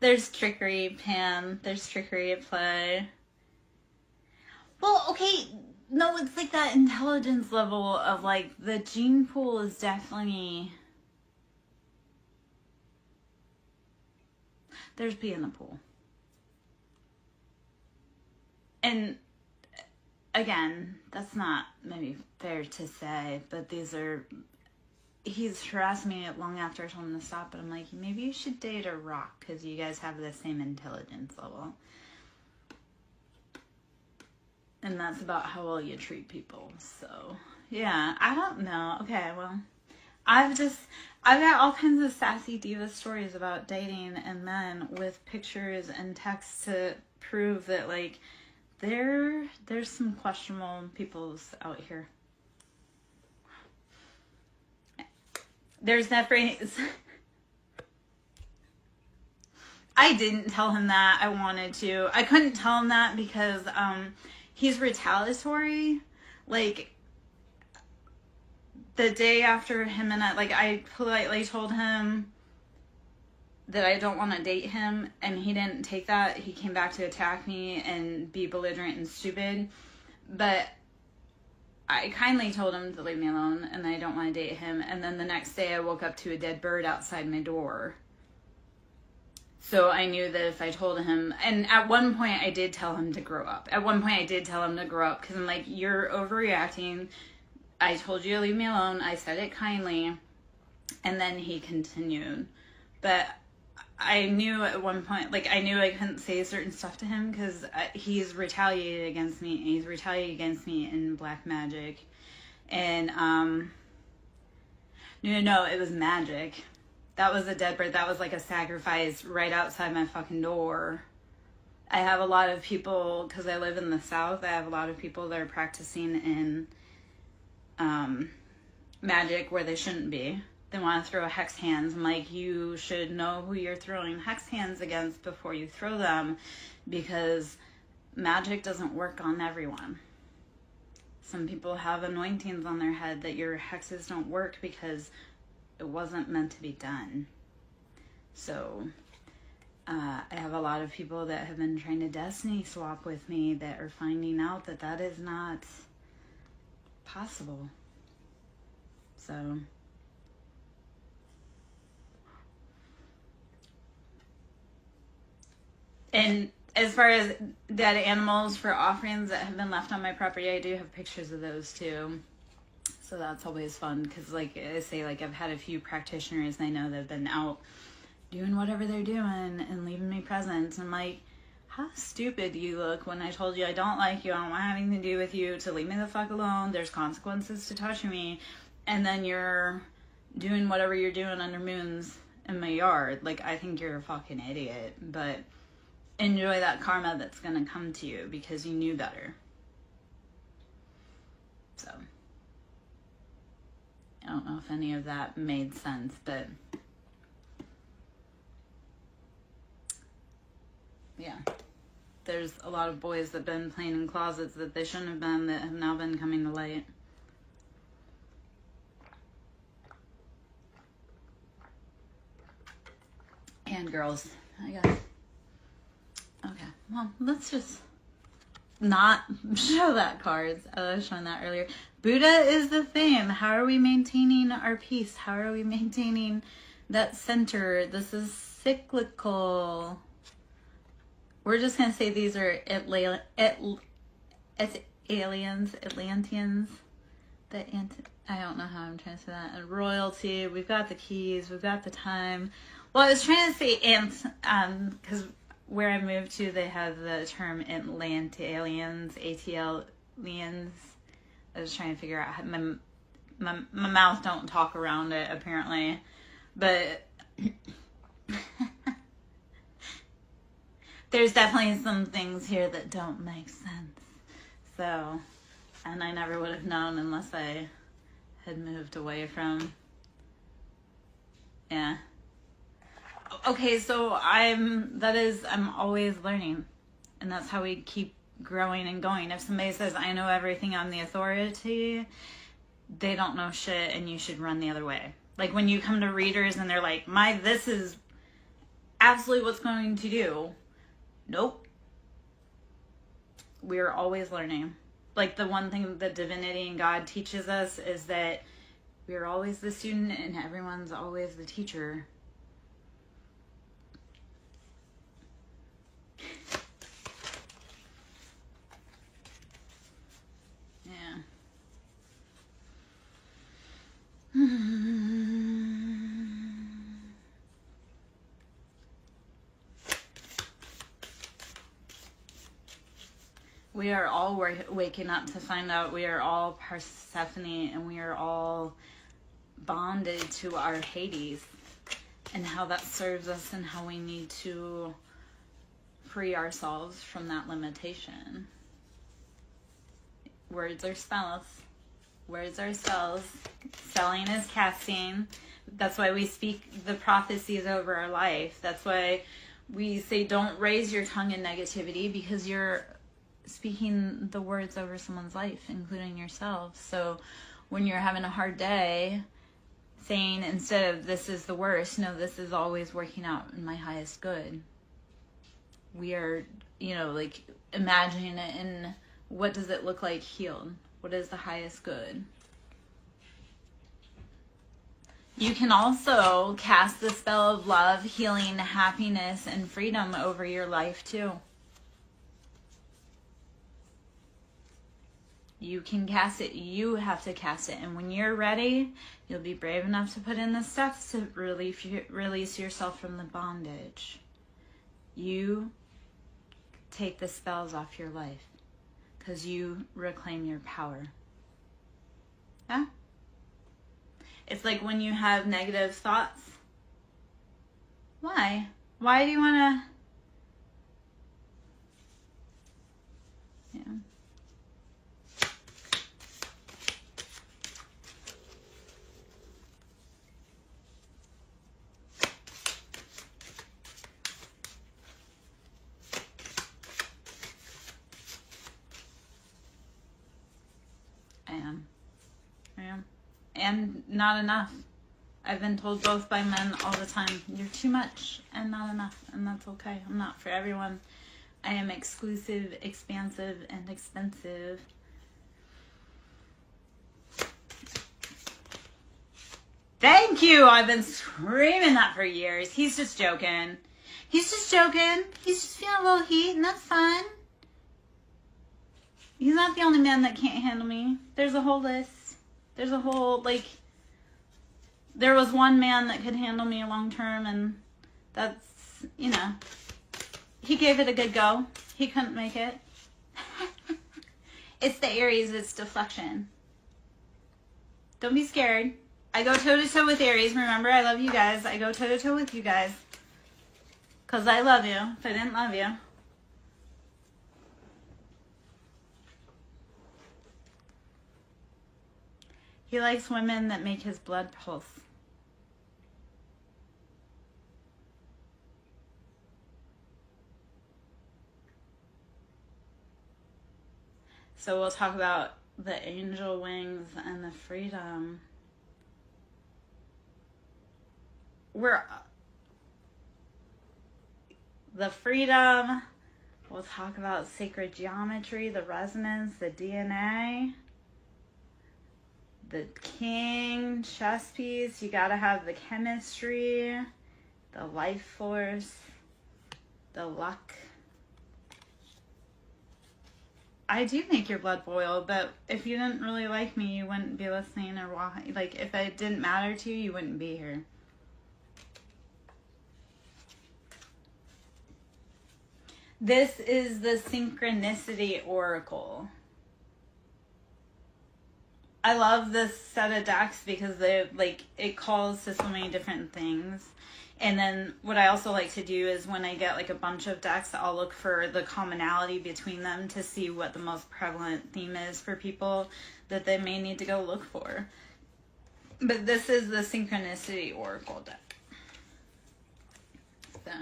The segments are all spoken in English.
There's trickery, Pan. There's trickery at play. Well, okay, no, it's like that intelligence level of like the gene pool is definitely. There's pee in the pool. And again, that's not maybe fair to say, but he's harassed me long after I told him to stop, but I'm like, maybe you should date a rock because you guys have the same intelligence level. And that's about how well you treat people. So, yeah, I don't know. Okay, well, I've got all kinds of sassy diva stories about dating and men with pictures and texts to prove that, like, there's some questionable peoples out here. There's that phrase. I didn't tell him that. I wanted to. I couldn't tell him that because he's retaliatory. Like, the day after him and I politely told him that I don't want to date him, and he didn't take that. He came back to attack me and be belligerent and stupid. But I kindly told him to leave me alone, and I don't want to date him. And then the next day I woke up to a dead bird outside my door. So I knew that if I told him, and at one point I did tell him to grow up. Because I'm like, you're overreacting. I told you to leave me alone. I said it kindly. And then he continued. But I knew at one point, like, I knew I couldn't say certain stuff to him because he's retaliated against me. And he's retaliated against me in black magic. And, no, it was magic. That was a dead bird. That was like a sacrifice right outside my fucking door. I have a lot of people, because I live in the South, I have a lot of people that are practicing in magic where they shouldn't be. They want to throw hex hands. I'm like, you should know who you're throwing hex hands against before you throw them, because magic doesn't work on everyone. Some people have anointings on their head that your hexes don't work because it wasn't meant to be done. So I have a lot of people that have been trying to destiny swap with me that are finding out that that is not possible. So and as far as dead animals for offerings that have been left on my property, I do have pictures of those too. So that's always fun because, like I say, like I've had a few practitioners I know that have been out doing whatever they're doing and leaving me presents. I'm like, how stupid do you look when I told you I don't like you, I don't want anything to do with you, to leave me the fuck alone, there's consequences to touching me, and then you're doing whatever you're doing under moons in my yard. Like, I think you're a fucking idiot, but enjoy that karma that's gonna come to you because you knew better. So I don't know if any of that made sense, but yeah. There's a lot of boys that have been playing in closets that they shouldn't have been that have now been coming to light. And girls, I guess. Okay, well, let's just not show that cards. I was showing that earlier. Buddha is the theme. How are we maintaining our peace? How are we maintaining that center? This is cyclical. We're just going to say these are aliens, Atlanteans. I don't know how I'm trying to say that. And royalty. We've got the keys. We've got the time. Well, I was trying to say because where I moved to, they have the term Atlanteans, ATLians. I was trying to figure out how my mouth don't talk around it, apparently. But there's definitely some things here that don't make sense. So, and I never would have known unless I had moved away from, yeah. Okay, so I'm always learning. And that's how we keep growing and going. If somebody says, I know everything, I'm the authority, they don't know shit and you should run the other way. Like when you come to readers and they're like, this is absolutely what's going to do. Nope. We're always learning. Like, the one thing that divinity and God teaches us is that we're always the student and everyone's always the teacher. Yeah. We are all waking up to find out we are all Persephone, and we are all bonded to our Hades, and how that serves us and how we need to free ourselves from that limitation. Words are spells. Words are spells. Selling is casting. That's why we speak the prophecies over our life. That's why we say don't raise your tongue in negativity, because you're speaking the words over someone's life, including yourself. So when you're having a hard day, saying instead of this is the worst, no, this is always working out in my highest good. We are, like, imagining it in what does it look like healed? What is the highest good? You can also cast the spell of love, healing, happiness, and freedom over your life too. You can cast it. You have to cast it. And when you're ready, you'll be brave enough to put in the steps to release yourself from the bondage. You take the spells off your life because you reclaim your power. Yeah? It's like when you have negative thoughts. Why? Why do you want to... Yeah. I am. And not enough. I've been told both by men all the time, you're too much and not enough, and that's okay. I'm not for everyone. I am exclusive, expansive, and expensive. Thank you! I've been screaming that for years. He's just joking. He's just joking. He's just feeling a little heat, and that's fine. He's not the only man that can't handle me. There's a whole list. There's a whole, there was one man that could handle me long term, and that's, he gave it a good go. He couldn't make it. It's the Aries, it's deflection. Don't be scared. I go toe-to-toe with Aries. Remember, I love you guys. I go toe-to-toe with you guys. Because I love you. If I didn't love you. He likes women that make his blood pulse. So we'll talk about the angel wings and the freedom. The freedom. We'll talk about sacred geometry, the resonance, the DNA. The king, chess piece, you gotta have the chemistry, the life force, the luck. I do make your blood boil, but if you didn't really like me, you wouldn't be listening, or why. If it didn't matter to you, you wouldn't be here. This is the Synchronicity Oracle. I love this set of decks because it calls to so many different things. And then what I also like to do is when I get a bunch of decks, I'll look for the commonality between them to see what the most prevalent theme is for people that they may need to go look for. But this is the Synchronicity Oracle deck. So,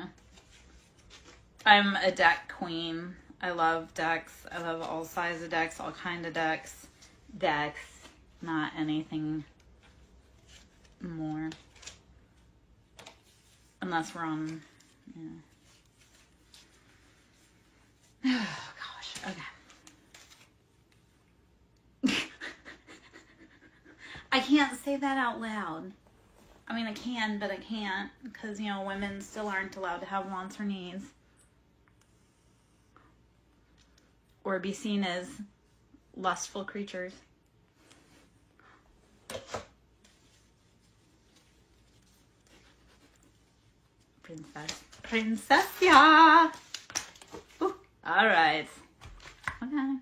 I'm a deck queen. I love decks. I love all sizes of decks, all kind of decks. Decks. Not anything more. Unless we're on Yeah. Oh, gosh. Okay. I can't say that out loud. I mean, I can, but I can't. Because, you know, women still aren't allowed to have wants or needs. Or be seen as lustful creatures. Princessia. Ooh, all right. Okay.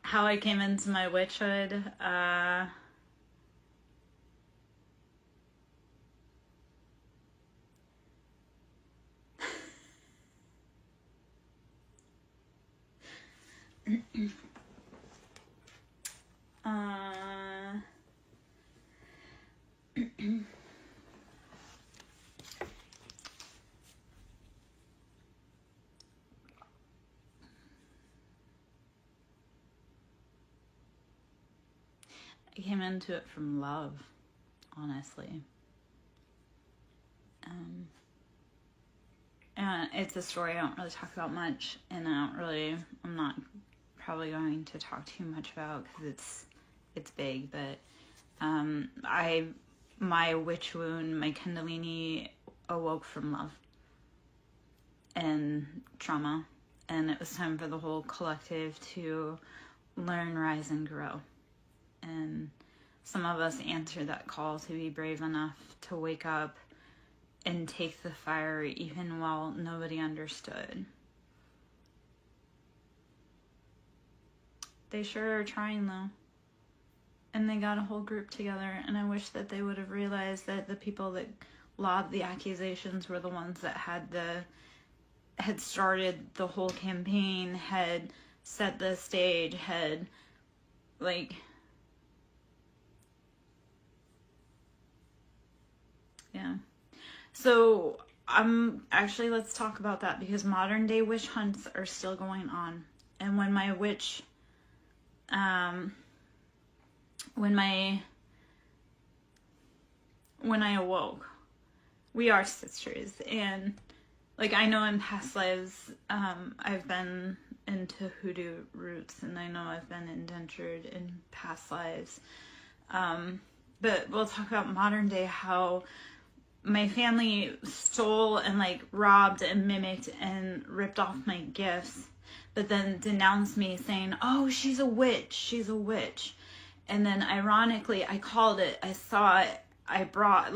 How I came into my witchhood. I came into it from love, honestly. And it's a story I don't really talk about much, and I'm not probably going to talk too much about because it's big, but my witch wound, my Kundalini awoke from love and trauma, and it was time for the whole collective to learn, rise, and grow. And some of us answered that call to be brave enough to wake up and take the fire even while nobody understood. They sure are trying though. And they got a whole group together, and I wish that they would have realized that the people that lobbed the accusations were the ones that had started the whole campaign, had set the stage, had yeah. So let's talk about that, because modern day witch hunts are still going on. And when my witch, when I awoke, we are sisters. And I know in past lives, I've been into hoodoo roots, and I know I've been indentured in past lives. But we'll talk about modern day, how my family stole and robbed and mimicked and ripped off my gifts, but then denounced me saying, oh, she's a witch, she's a witch. And then ironically, I called it, I saw it, I brought,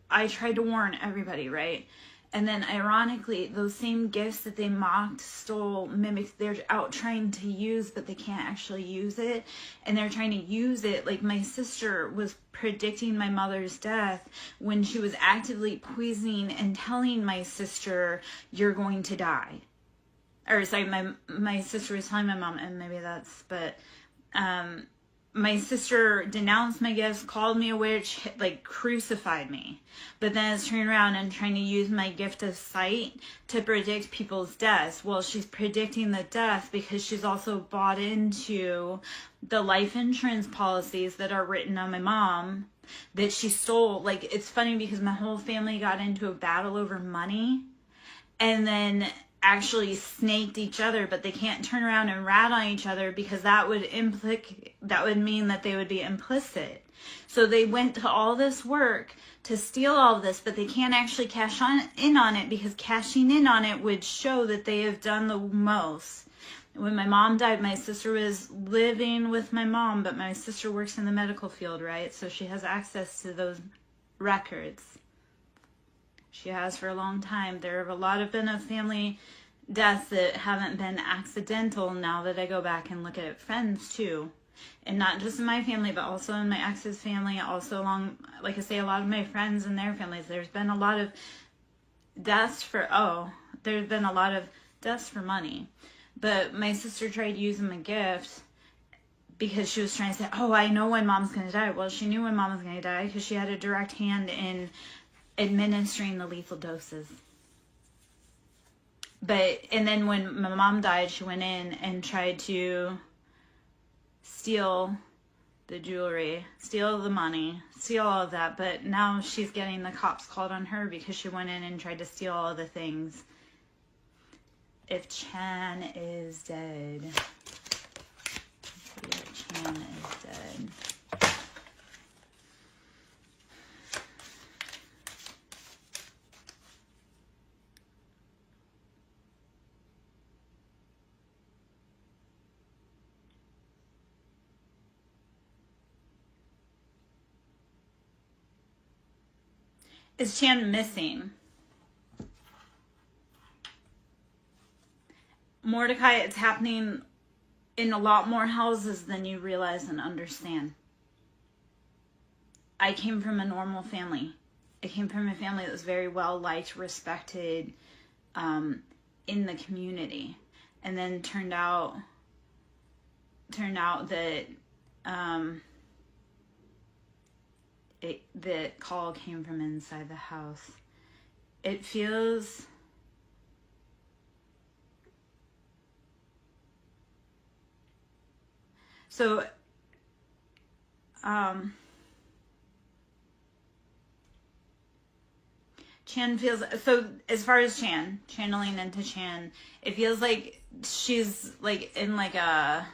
I tried to warn everybody, right? And then ironically, those same gifts that they mocked, stole, mimicked, they're out trying to use, but they can't actually use it. And they're trying to use it. My sister was predicting my mother's death when she was actively poisoning and telling my sister, you're going to die. Or sorry, my sister was telling my mom, and maybe that's, but my sister denounced my gifts, called me a witch, crucified me. But then it's turning around and trying to use my gift of sight to predict people's deaths. Well, she's predicting the death because she's also bought into the life insurance policies that are written on my mom that she stole. It's funny because my whole family got into a battle over money, and then actually snaked each other, but they can't turn around and rat on each other because that would mean that they would be implicit. So they went to all this work to steal all of this, but they can't actually cash in on it, because cashing in on it would show that they have done the most. When my mom died, my sister was living with my mom, but my sister works in the medical field, right? So she has access to those records. She has for a long time. There have a lot of been of family deaths that haven't been accidental, now that I go back and look at friends too. And not just in my family, but also in my ex's family, also along, like I say, a lot of my friends and their families. There's been a lot of deaths there's been a lot of deaths for money. But my sister tried using my gift because she was trying to say, oh, I know when mom's going to die. Well, she knew when mom was going to die because she had a direct hand in administering the lethal doses. And then when my mom died, she went in and tried to steal the jewelry, steal the money, steal all of that. But now she's getting the cops called on her because she went in and tried to steal all of the things. If Chan is dead. Let's see if Chan is dead. Is Chan missing? Mordecai, it's happening in a lot more houses than you realize and understand. I came from a normal family. I came from a family that was very well liked, respected in the community. And then turned out that the call came from inside the house. It feels so Chan feels, so as far as Chan, channeling into Chan, it feels like she's like in like a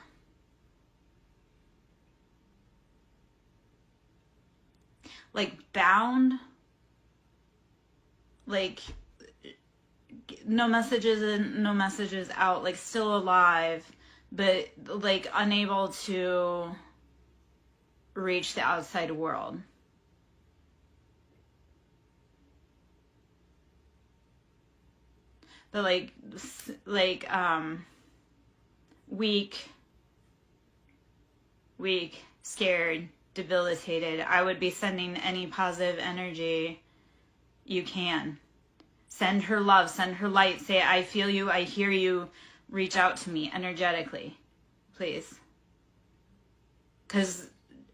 bound, like no messages in, no messages out, like still alive, but like unable to reach the outside world. But weak, scared, debilitated. I would be sending any positive energy you can. Send her love, send her light. Say, I feel you, I hear you. Reach out to me energetically, please. Because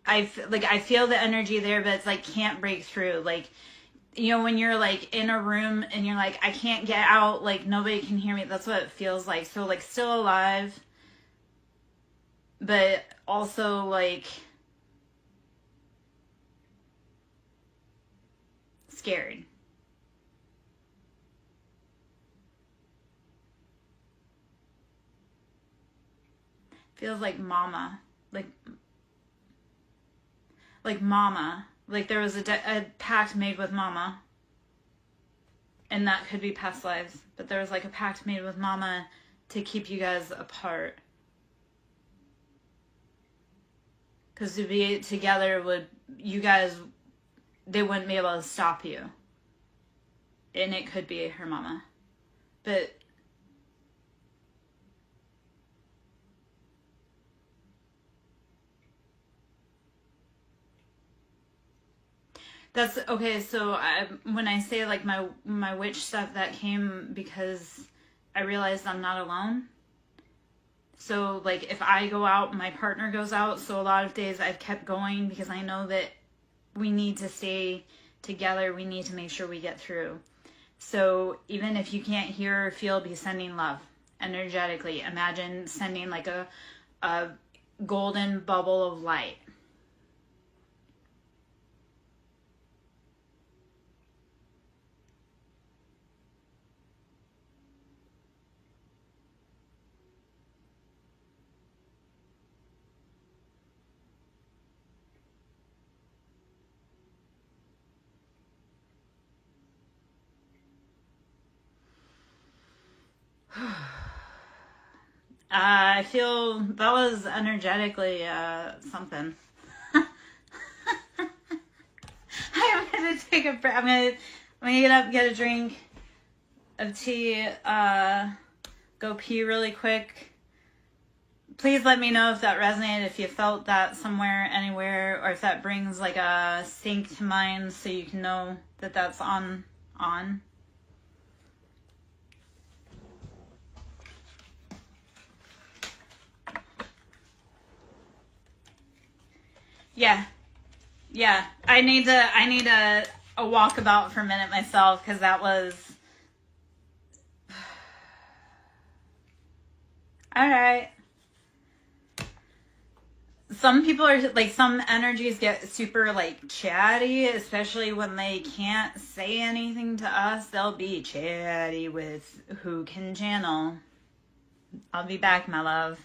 I feel the energy there, but it's like can't break through. Like, you know, when you're like in a room and you're like, I can't get out, like nobody can hear me. That's what it feels like. So like still alive, but also like scared. Feels like mama, like mama. Like there was a pact made with mama. And that could be past lives. But there was like a pact made with mama to keep you guys apart. Because to be together they wouldn't be able to stop you. And it could be her mama. But that's okay. So when I say like my witch stuff, that came because I realized I'm not alone. So like if I go out, my partner goes out. So a lot of days I've kept going because I know that we need to stay together. We need to make sure we get through. So even if you can't hear or feel, be sending love energetically. Imagine sending like a golden bubble of light. I feel that was energetically something. I'm gonna take a breath. I'm gonna get up, get a drink of tea, go pee really quick. Please let me know if that resonated, if you felt that somewhere, anywhere, or if that brings like a sync to mind so you can know that that's on. Yeah. Yeah. I need a walkabout for a minute myself, because that was all right. Some people are like, some energies get super like chatty, especially when they can't say anything to us. They'll be chatty with who can channel. I'll be back, my love.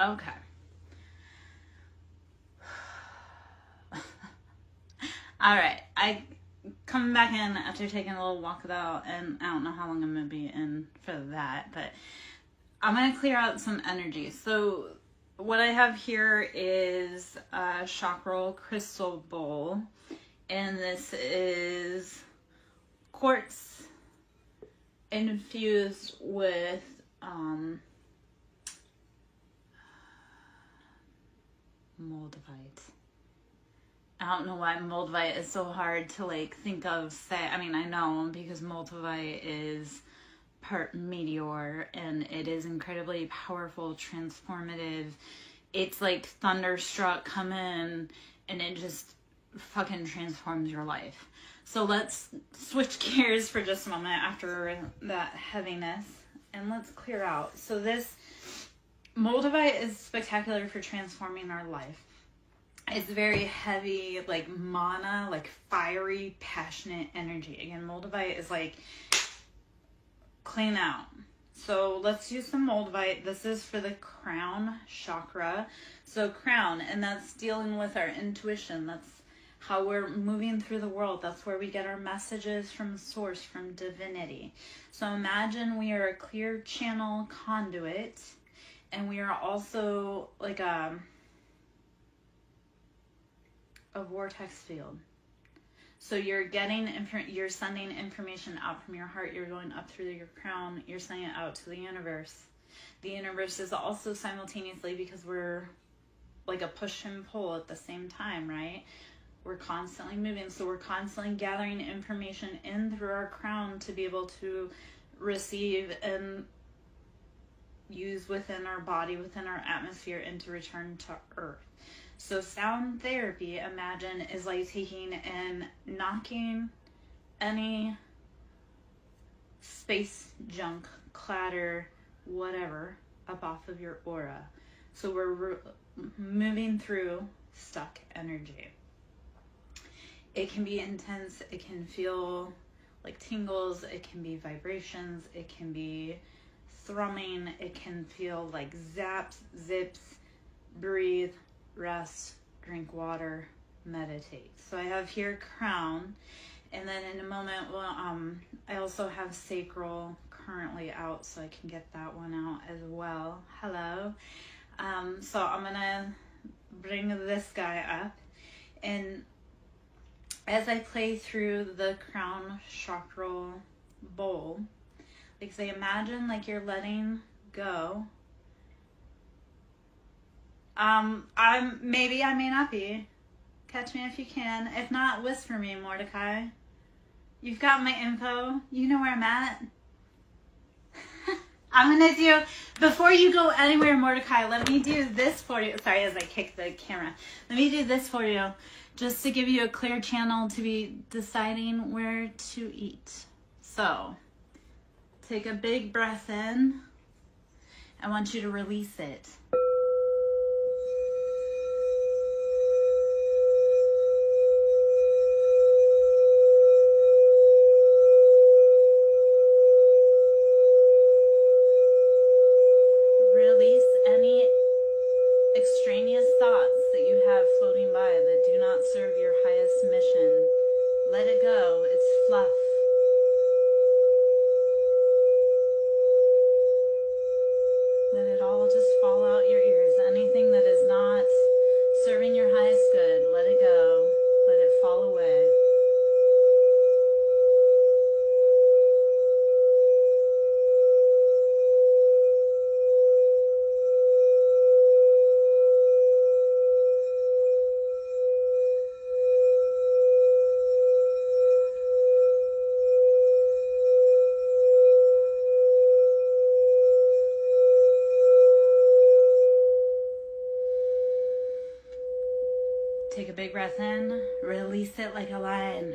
Okay. All right. I coming back in after taking a little walkabout, and I don't know how long I'm going to be in for that, but I'm going to clear out some energy. So what I have here is a chakra crystal bowl, and this is quartz infused with moldavite. I don't know why moldavite is so hard to like think of. I mean, I know because moldavite is part meteor, and it is incredibly powerful, transformative. It's like thunderstruck, come in, and it just fucking transforms your life. So let's switch gears for just a moment after that heaviness, and let's clear out. So this moldavite is spectacular for transforming our life. It's very heavy, like mana, like fiery, passionate energy. Again, moldavite is like clean out. So let's use some moldavite. This is for the crown chakra. So crown, and that's dealing with our intuition. That's how we're moving through the world. That's where we get our messages from source, from divinity. So imagine we are a clear channel conduit, and we are also like a vortex field. So you're getting you're sending information out from your heart. You're going up through your crown. You're sending it out to the universe. The universe is also simultaneously, because we're like a push and pull at the same time, right? We're constantly moving. So we're constantly gathering information in through our crown to be able to receive and use within our body, within our atmosphere, and to return to earth. So sound therapy, imagine, is like taking and knocking any space junk, clatter, whatever, up off of your aura. So we're moving through stuck energy. It can be intense. It can feel like tingles. It can be vibrations. It can be thrumming. It can feel like zaps, zips. Breathe, rest, drink water, meditate. So I have here crown, and then in a moment, well, I also have sacral currently out, so I can get that one out as well. Hello. So I'm gonna bring this guy up, and as I play through the crown chakra bowl, like say, imagine like you're letting go. I may not be. Catch me if you can. If not, whisper me, Mordecai. You've got my info. You know where I'm at. I'm gonna do, before you go anywhere, Mordecai, let me do this for you. Sorry, as I kick the camera. Let me do this for you, just to give you a clear channel to be deciding where to eat. So, take a big breath in. I want you to release it. Release any extraneous thoughts that you have floating by that do not serve your highest mission. Let it go. It's fluff. Let it all just fall out your ears. Anything that is not serving your highest good, let it go. Let it fall away. Take a big breath in, release it like a lion.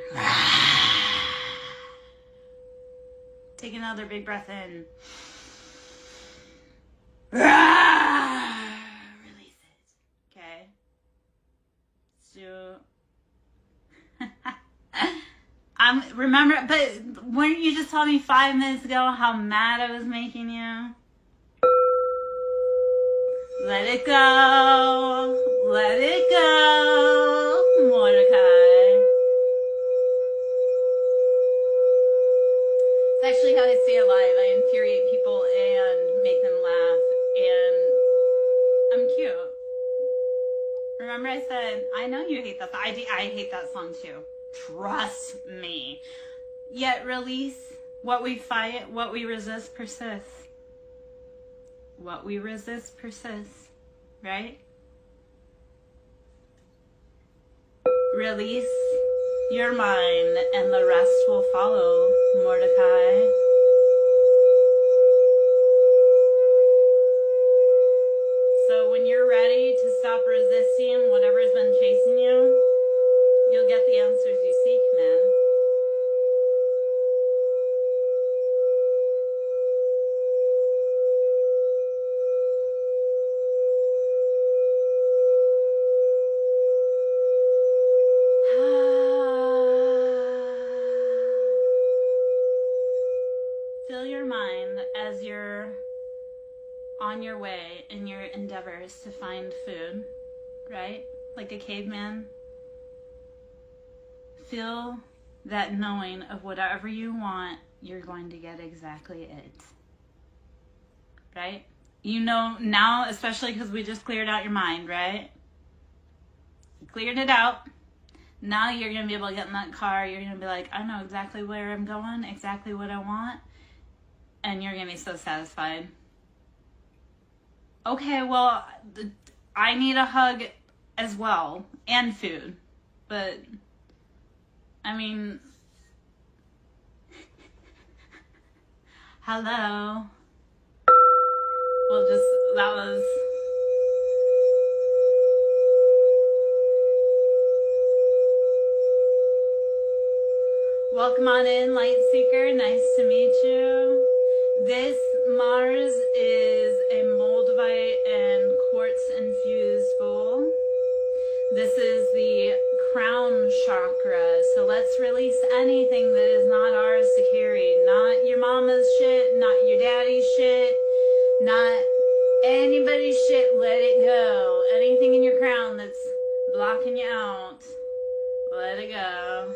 Take another big breath in. Release it. Okay. So remember, but weren't you just telling me 5 minutes ago how mad I was making you? Let it go. Let it go, Mordecai. It's actually how I stay alive. I infuriate people and make them laugh. And I'm cute. Remember I said, I know you hate that song. I hate that song too. Trust me. Yet release. What we fight, what we resist persists. What we resist persists. Right? Release your mind and the rest will follow, Mordecai. So when you're ready to stop resisting whatever's been chasing you, you'll get the answers you seek, man. Fill your mind as you're on your way in your endeavors to find food, right? Like a caveman. Feel that knowing of whatever you want, you're going to get exactly it. Right? You know now, especially because we just cleared out your mind, right? You cleared it out. Now you're going to be able to get in that car. You're going to be like, I know exactly where I'm going, exactly what I want. And you're going to be so satisfied. Okay, well, I need a hug as well. And food. But, I mean, hello. Well, that was... Welcome on in, Light Seeker. Nice to meet you. This Mars is a moldavite and quartz infused bowl. This is the crown chakra. So let's release anything that is not ours to carry. Not your mama's shit, not your daddy's shit, not anybody's shit. Let it go. Anything in your crown that's blocking you out, let it go.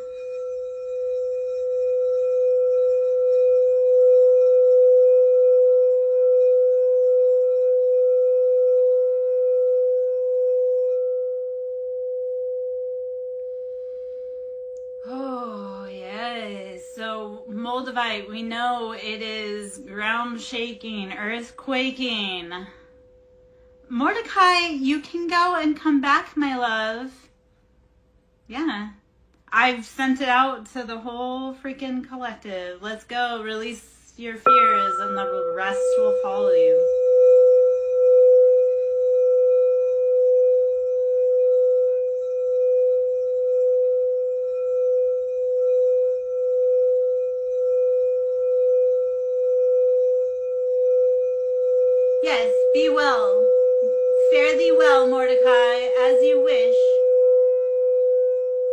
So moldavite, we know it is ground shaking, earth quaking. Mordecai, you can go and come back, my love. Yeah. I've sent it out to the whole freaking collective. Let's go. Release your fears and the rest will follow you. Yes, be well. Fare thee well, Mordecai, as you wish.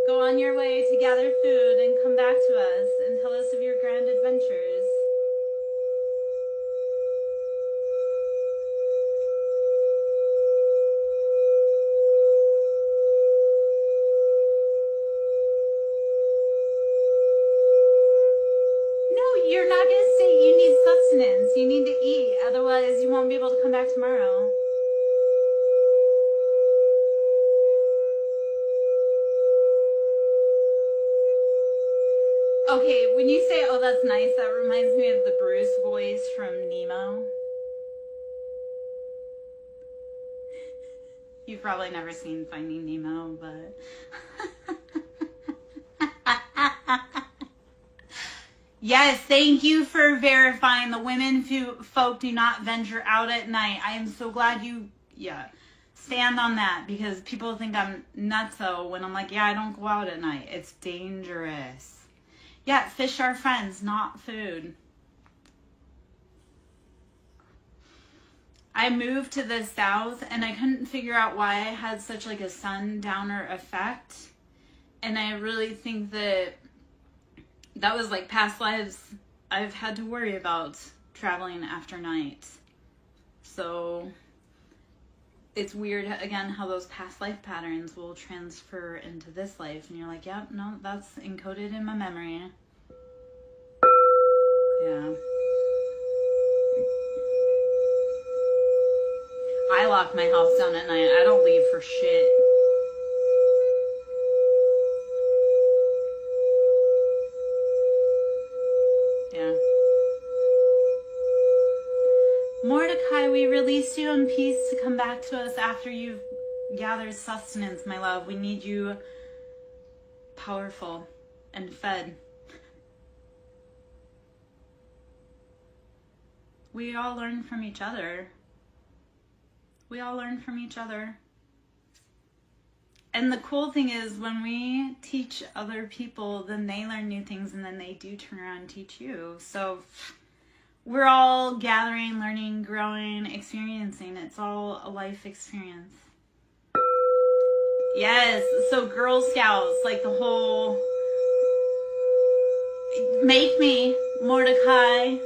Go on your way to gather food and come back to us and tell us of your grand adventures. No, you're not going to say you need sustenance. You need to eat. Otherwise, you won't be able to come back tomorrow. Okay, when you say, oh, that's nice, that reminds me of the Bruce voice from Nemo. You've probably never seen Finding Nemo, but... Yes, thank you for verifying the women folk do not venture out at night. I am so glad you, stand on that, because people think I'm nutso when I'm like, I don't go out at night. It's dangerous. Yeah, fish are friends, not food. I moved to the south and I couldn't figure out why I had such like a sundowner effect. And I really think that was like past lives I've had to worry about traveling after night. So it's weird, again, how those past life patterns will transfer into this life. And you're like, yep, no, that's encoded in my memory. Yeah. I lock my house down at night. I don't leave for shit. Yeah. Mordecai, we release you in peace to come back to us after you've gathered sustenance, my love. We need you powerful and fed. We all learn from each other. We all learn from each other. And the cool thing is when we teach other people, then they learn new things and then they do turn around and teach you. So we're all gathering, learning, growing, experiencing. It's all a life experience. Yes, so Girl Scouts, like the whole make me Mordecai.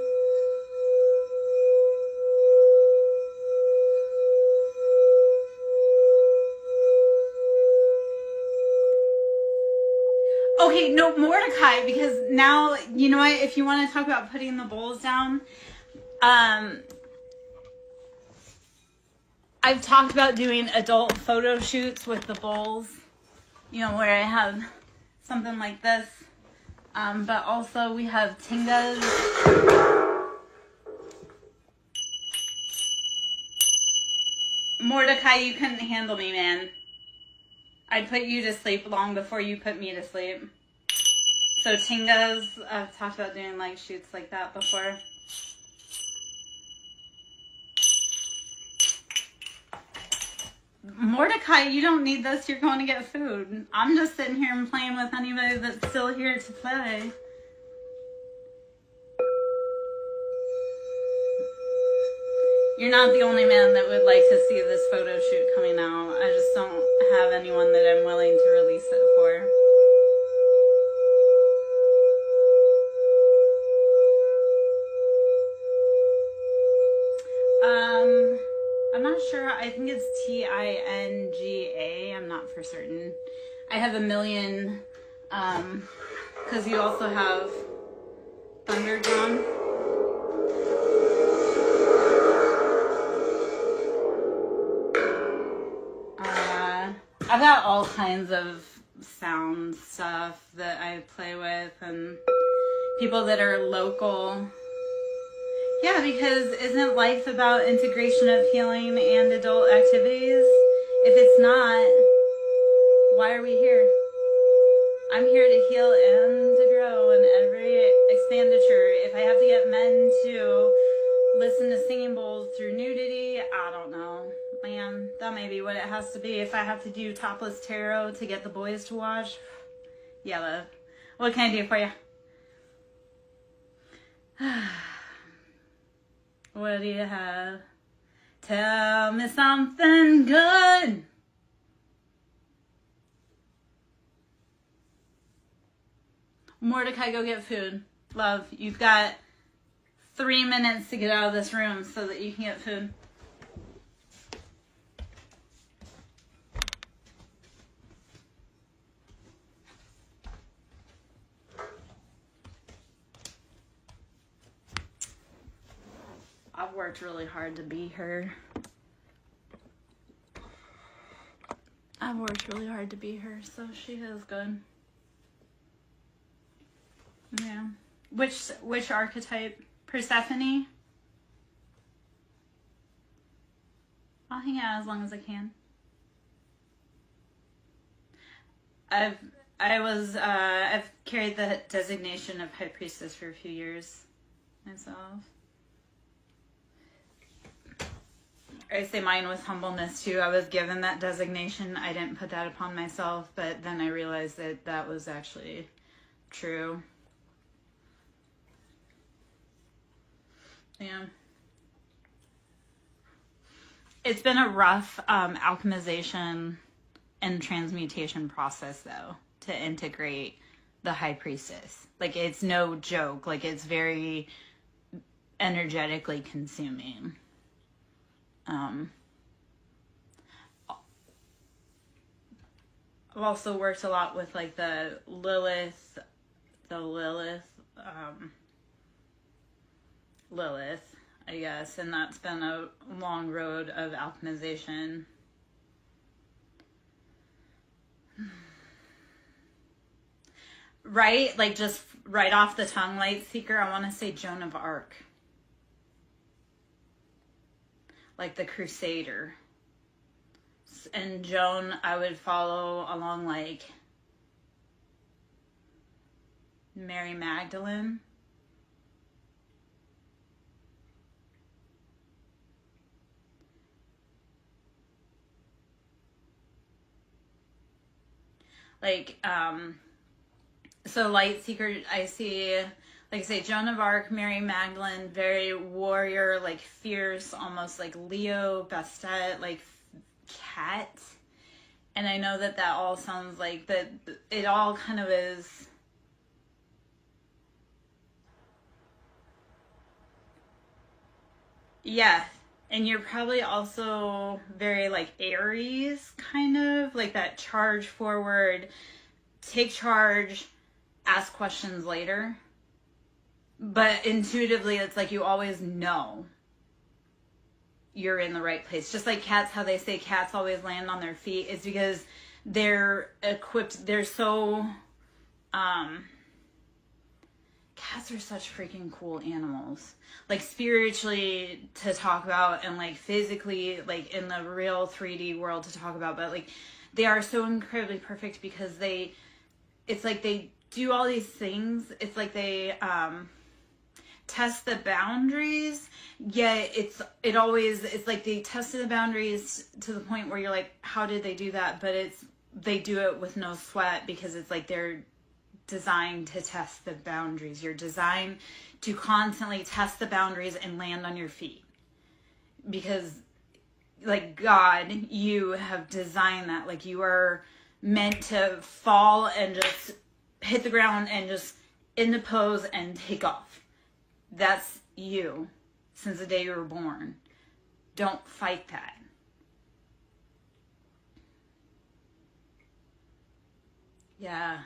Okay, no, Mordecai, because now, you know what, if you want to talk about putting the bowls down, I've talked about doing adult photo shoots with the bowls, you know, where I have something like this, but also we have tingas. Mordecai, you couldn't handle me, man. I'd put you to sleep long before you put me to sleep. So tingas, I've talked about doing like shoots like that before. Mordecai, you don't need this. You're going to get food. I'm just sitting here and playing with anybody that's still here to play. You're not the only man that would like to see this photo shoot coming out. I just don't have anyone that I'm willing to release it for. I'm not sure. I think it's Tinga. I'm not for certain. I have a million, because you also have Thunderdrum. I've got all kinds of sound stuff that I play with and people that are local. Yeah, because isn't life about integration of healing and adult activities? If it's not, why are we here? I'm here to heal and to grow in every expenditure. If I have to get men to listen to singing bowls through nudity, I don't know. Man, that may be what it has to be. If I have to do topless tarot to get the boys to watch, yeah, love. What can I do for you? What do you have? Tell me something good. Mordecai, go get food. Love, you've got 3 minutes to get out of this room so that you can get food. I've worked really hard to be her. I've worked really hard to be her, so she is good. Yeah. Which archetype? Persephone? I'll hang out as long as I can. I've carried the designation of High Priestess for a few years myself. I say mine with humbleness too. I was given that designation. I didn't put that upon myself, but then I realized that that was actually true. Yeah. It's been a rough alchemization and transmutation process, though, to integrate the High Priestess. Like, it's no joke. Like, it's very energetically consuming. I've also worked a lot with like the Lilith, Lilith, I guess, and that's been a long road of alchemization. Right? Like just right off the tongue, Light Seeker, I want to say Joan of Arc. Like the Crusader. And Joan, I would follow along like Mary Magdalene. Like, so Light Seeker, I see, like I say, Joan of Arc, Mary Magdalene, very warrior, like fierce, almost like Leo, Bastet, like cat. And I know that all sounds like that, it all kind of is. Yeah. And you're probably also very like Aries, kind of like that charge forward, take charge, ask questions later. But intuitively, it's like you always know you're in the right place. Just like cats, how they say cats always land on their feet, is because they're equipped, they're so, cats are such freaking cool animals. Like spiritually to talk about and like physically, like in the real 3D world to talk about, but like they are so incredibly perfect because it's like they do all these things. It's like they, test the boundaries, yet it's like they tested the boundaries to the point where you're like, how did they do that? But they do it with no sweat because it's like they're designed to test the boundaries. You're designed to constantly test the boundaries and land on your feet because like God, you have designed that. Like you are meant to fall and just hit the ground and just in the pose and take off. That's you since the day you were born. Don't fight that. Yeah.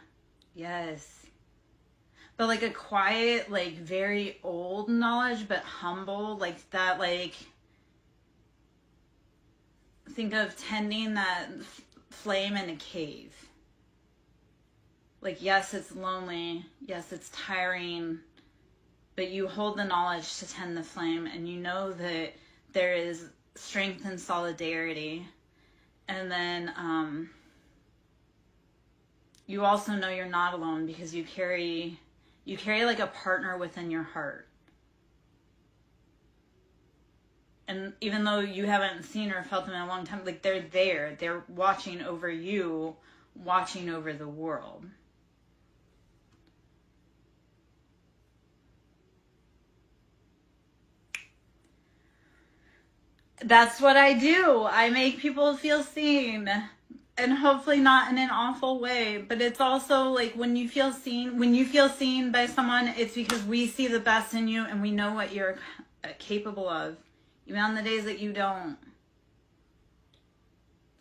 Yes. But like a quiet, like very old knowledge, but humble, like that, like think of tending that flame in a cave. Like, yes, it's lonely. Yes, it's tiring. But you hold the knowledge to tend the flame, and you know that there is strength and solidarity. And then you also know you're not alone because you carry like a partner within your heart. And even though you haven't seen or felt them in a long time, like they're there. They're watching over you, watching over the world. That's what I do. I make people feel seen. And hopefully not in an awful way. But it's also like when you feel seen by someone, it's because we see the best in you and we know what you're capable of. Even on the days that you don't.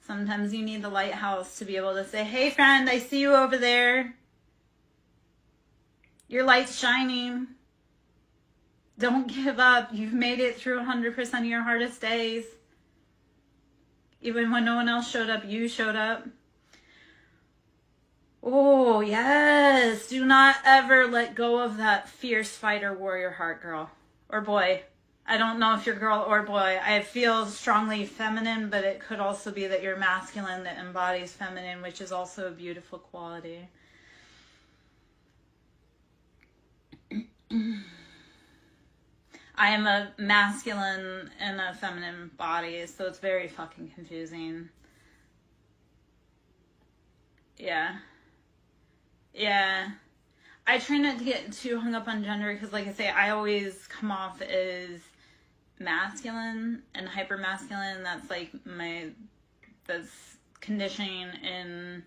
Sometimes you need the lighthouse to be able to say, hey friend, I see you over there. Your light's shining. Don't give up. You've made it through 100% of your hardest days. Even when no one else showed up, you showed up. Oh, yes. Do not ever let go of that fierce fighter warrior heart, girl. Or boy. I don't know if you're girl or boy. I feel strongly feminine, but it could also be that you're masculine that embodies feminine, which is also a beautiful quality. I am a masculine and a feminine body, so it's very fucking confusing. Yeah. Yeah. I try not to get too hung up on gender because, like I say, I always come off as masculine and hyper masculine. That's like that's conditioning in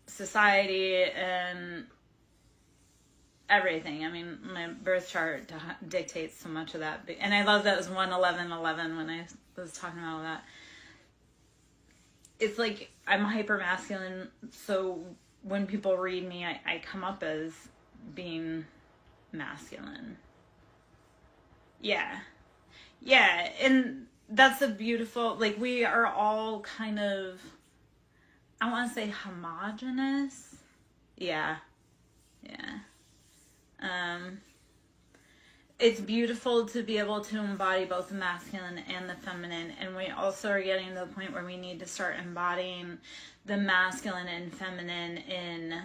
society and everything. I mean, my birth chart dictates so much of that. And I love that it was 1/11/11 when I was talking about that. it's like I'm hyper masculine, so when people read me, I come up as being masculine. Yeah. Yeah, and that's a beautiful, like, we are all kind of, I want to say homogenous. Yeah. Yeah. Um, it's beautiful to be able to embody both the masculine and the feminine, and we also are getting to the point where we need to start embodying the masculine and feminine in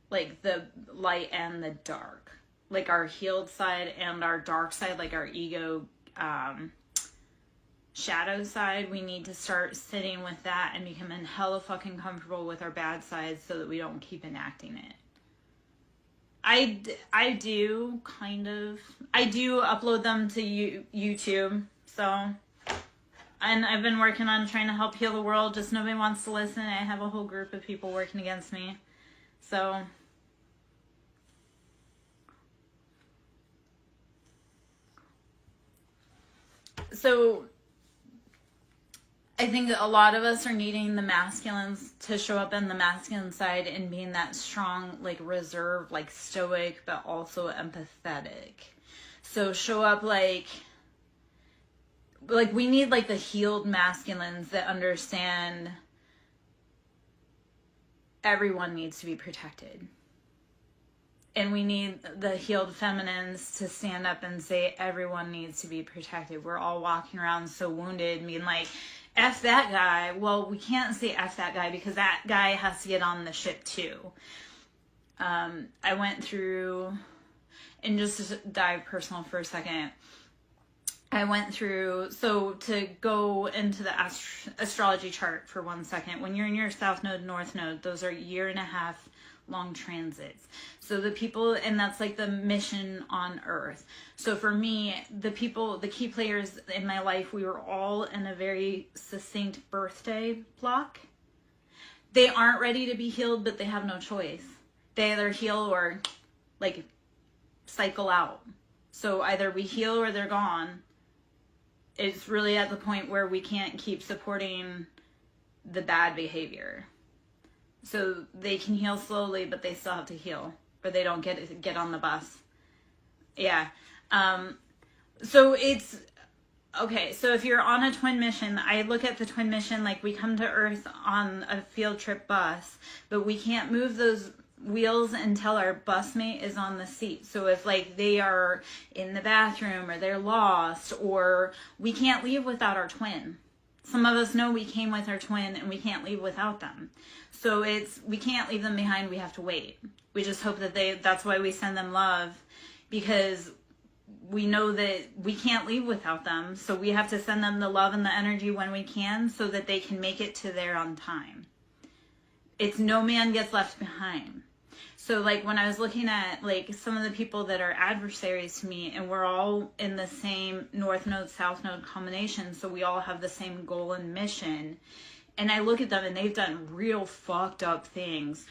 like the light and the dark, like our healed side and our dark side, like our ego shadow side. We need to start sitting with that and becoming hella fucking comfortable with our bad sides so that we don't keep enacting it. I do kind of, I do upload them to YouTube, so, and I've been working on trying to help heal the world, just nobody wants to listen. I have a whole group of people working against me, so I think a lot of us are needing the masculines to show up in the masculine side and being that strong, like reserved, like stoic, but also empathetic. So show up like we need like the healed masculines that understand everyone needs to be protected. And we need the healed feminines to stand up and say everyone needs to be protected. We're all walking around so wounded, being like, F that guy. Well, we can't say F that guy because that guy has to get on the ship too. I went through, and just to dive personal for a second, I went through, so to go into the astrology chart for 1 second, when you're in your South Node, North Node, those are 1.5 year long transits. So the people, and that's like the mission on Earth. So for me, the people, the key players in my life, we were all in a very succinct birthday block. They aren't ready to be healed, but they have no choice. They either heal or like cycle out. So either we heal or they're gone. It's really at the point where we can't keep supporting the bad behavior. So they can heal slowly, but they still have to heal, or they don't get on the bus. Yeah. So it's, okay, so if you're on a twin mission, I look at the twin mission like we come to Earth on a field trip bus, but we can't move those wheels until our busmate is on the seat. So if like they are in the bathroom or they're lost, or we can't leave without our twin. Some of us know we came with our twin and we can't leave without them. So we can't leave them behind. We have to wait. We just hope that that's why we send them love, because we know that we can't leave without them. So we have to send them the love and the energy when we can so that they can make it to there on time. It's no man gets left behind. So like when I was looking at like some of the people that are adversaries to me, and we're all in the same North Node, South Node combination, so we all have the same goal and mission. And I look at them and they've done real fucked up things.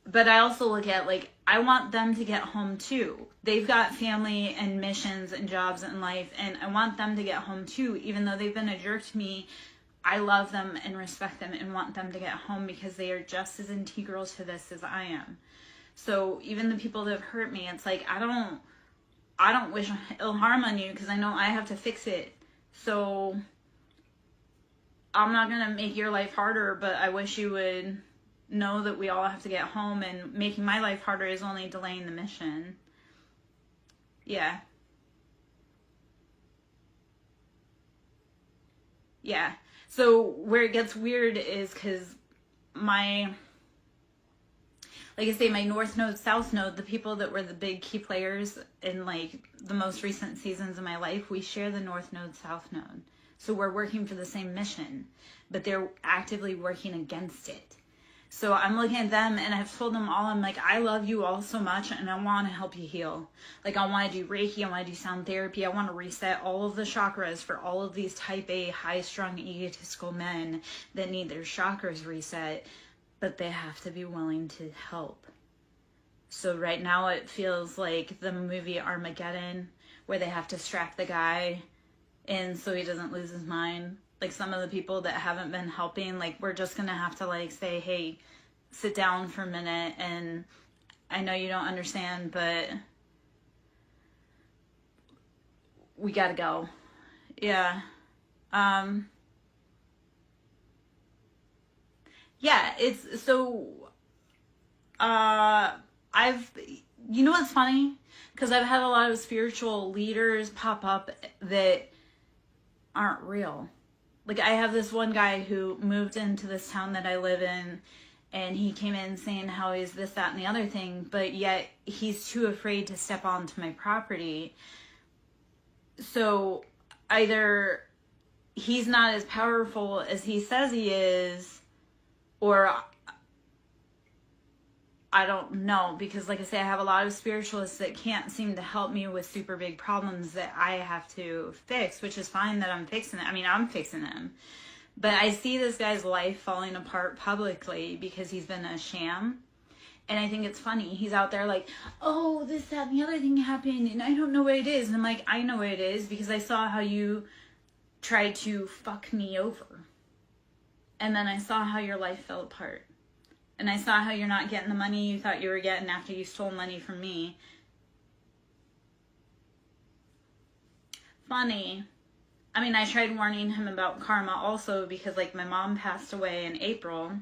But I also look at like, I want them to get home too. They've got family and missions and jobs in life, and I want them to get home too. Even though they've been a jerk to me, I love them and respect them and want them to get home because they are just as integral to this as I am. So even the people that have hurt me, it's like, I don't wish ill harm on you because I know I have to fix it. So I'm not going to make your life harder, but I wish you would know that we all have to get home, and making my life harder is only delaying the mission. Yeah. Yeah. So where it gets weird is because like I say, my North Node, South Node, the people that were the big key players in like the most recent seasons of my life, we share the North Node, South Node. So we're working for the same mission, but they're actively working against it. So I'm looking at them and I've told them all, I'm like, I love you all so much and I want to help you heal. Like I want to do Reiki, I want to do sound therapy, I want to reset all of the chakras for all of these type A, high-strung, egotistical men that need their chakras reset, but they have to be willing to help. So right now it feels like the movie Armageddon, where they have to strap the guy in so he doesn't lose his mind. like some of the people that haven't been helping, like we're just gonna have to like say, hey, sit down for a minute, and I know you don't understand, but we gotta go. Yeah. Yeah, it's so you know what's funny? Because I've had a lot of spiritual leaders pop up that aren't real. Like I have this one guy who moved into this town that I live in, and he came in saying how he's this, that, and the other thing, but yet he's too afraid to step onto my property. So either he's not as powerful as he says he is, or I don't know, because like I say, I have a lot of spiritualists that can't seem to help me with super big problems that I have to fix, which is fine that I'm fixing it. I mean, I'm fixing them. But I see this guy's life falling apart publicly because he's been a sham. And I think it's funny. He's out there like, oh, this, that, and the other thing happened, and I don't know what it is. And I'm like, I know what it is because I saw how you tried to fuck me over. And then I saw how your life fell apart. And I saw how you're not getting the money you thought you were getting after you stole money from me. Funny. I mean, I tried warning him about karma also because, like, my mom passed away in April.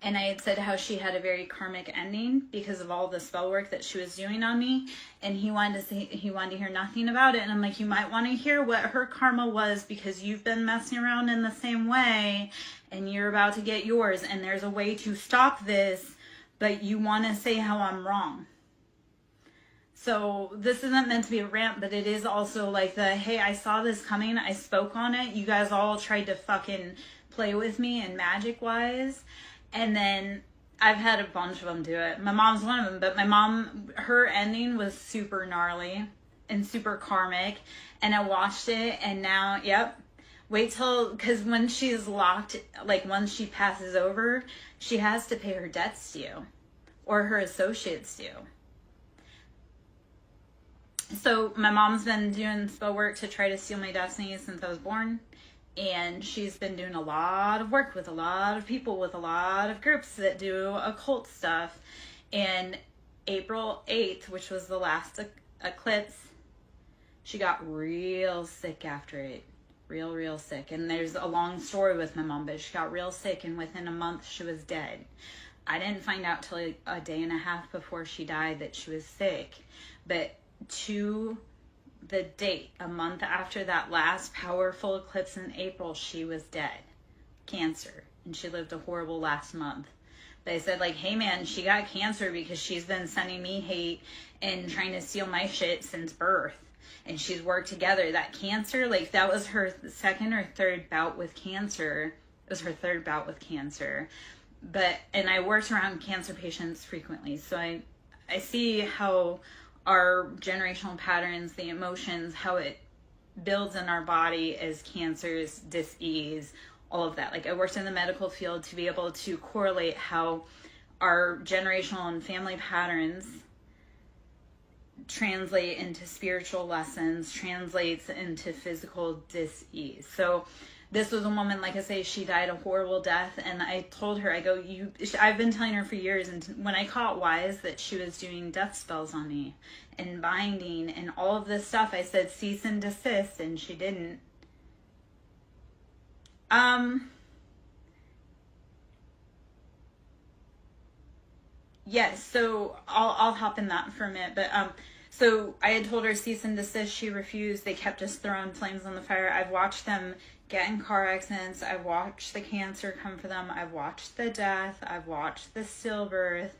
And I had said how she had a very karmic ending because of all the spell work that she was doing on me. And he wanted to hear nothing about it. And I'm like, you might want to hear what her karma was because you've been messing around in the same way. And you're about to get yours, and there's a way to stop this, but you want to say how I'm wrong. So this isn't meant to be a rant, but it is also like hey, I saw this coming, I spoke on it, you guys all tried to fucking play with me and magic-wise, and then I've had a bunch of them do it. My mom's one of them, but my mom, her ending was super gnarly and super karmic, and I watched it, and now, yep. Wait till, because when she's locked, like once she passes over, she has to pay her debts to you, or her associates do. So my mom's been doing spell work to try to steal my destiny since I was born, and she's been doing a lot of work with a lot of people, with a lot of groups that do occult stuff. And April 8th, which was the last eclipse, she got real sick after it. Real sick. And there's a long story with my mom, but she got real sick, and within a month she was dead. I didn't find out till a day and a half before she died that she was sick. But to the date, a month after that last powerful eclipse in April, she was dead. Cancer. And she lived a horrible last month. They said, like, hey man, she got cancer because she's been sending me hate and trying to steal my shit since birth. And she's worked together. That cancer, like, that was her second or third bout with cancer. It was her third bout with cancer. And I worked around cancer patients frequently. So I see how our generational patterns, the emotions, how it builds in our body as cancers, dis-ease, all of that. Like, I worked in the medical field to be able to correlate how our generational and family patterns translate into spiritual lessons, translates into physical dis-ease. So this was a woman, like I say, she died a horrible death, and I told her, I go, I've been telling her for years, and when I caught wise that she was doing death spells on me and binding and all of this stuff, I said cease and desist, and she didn't. Yes, so I'll hop in that for a minute, but so I had told her cease and desist. She refused. They kept just throwing flames on the fire. I've watched them get in car accidents. I've watched the cancer come for them. I've watched the death. I've watched the stillbirth.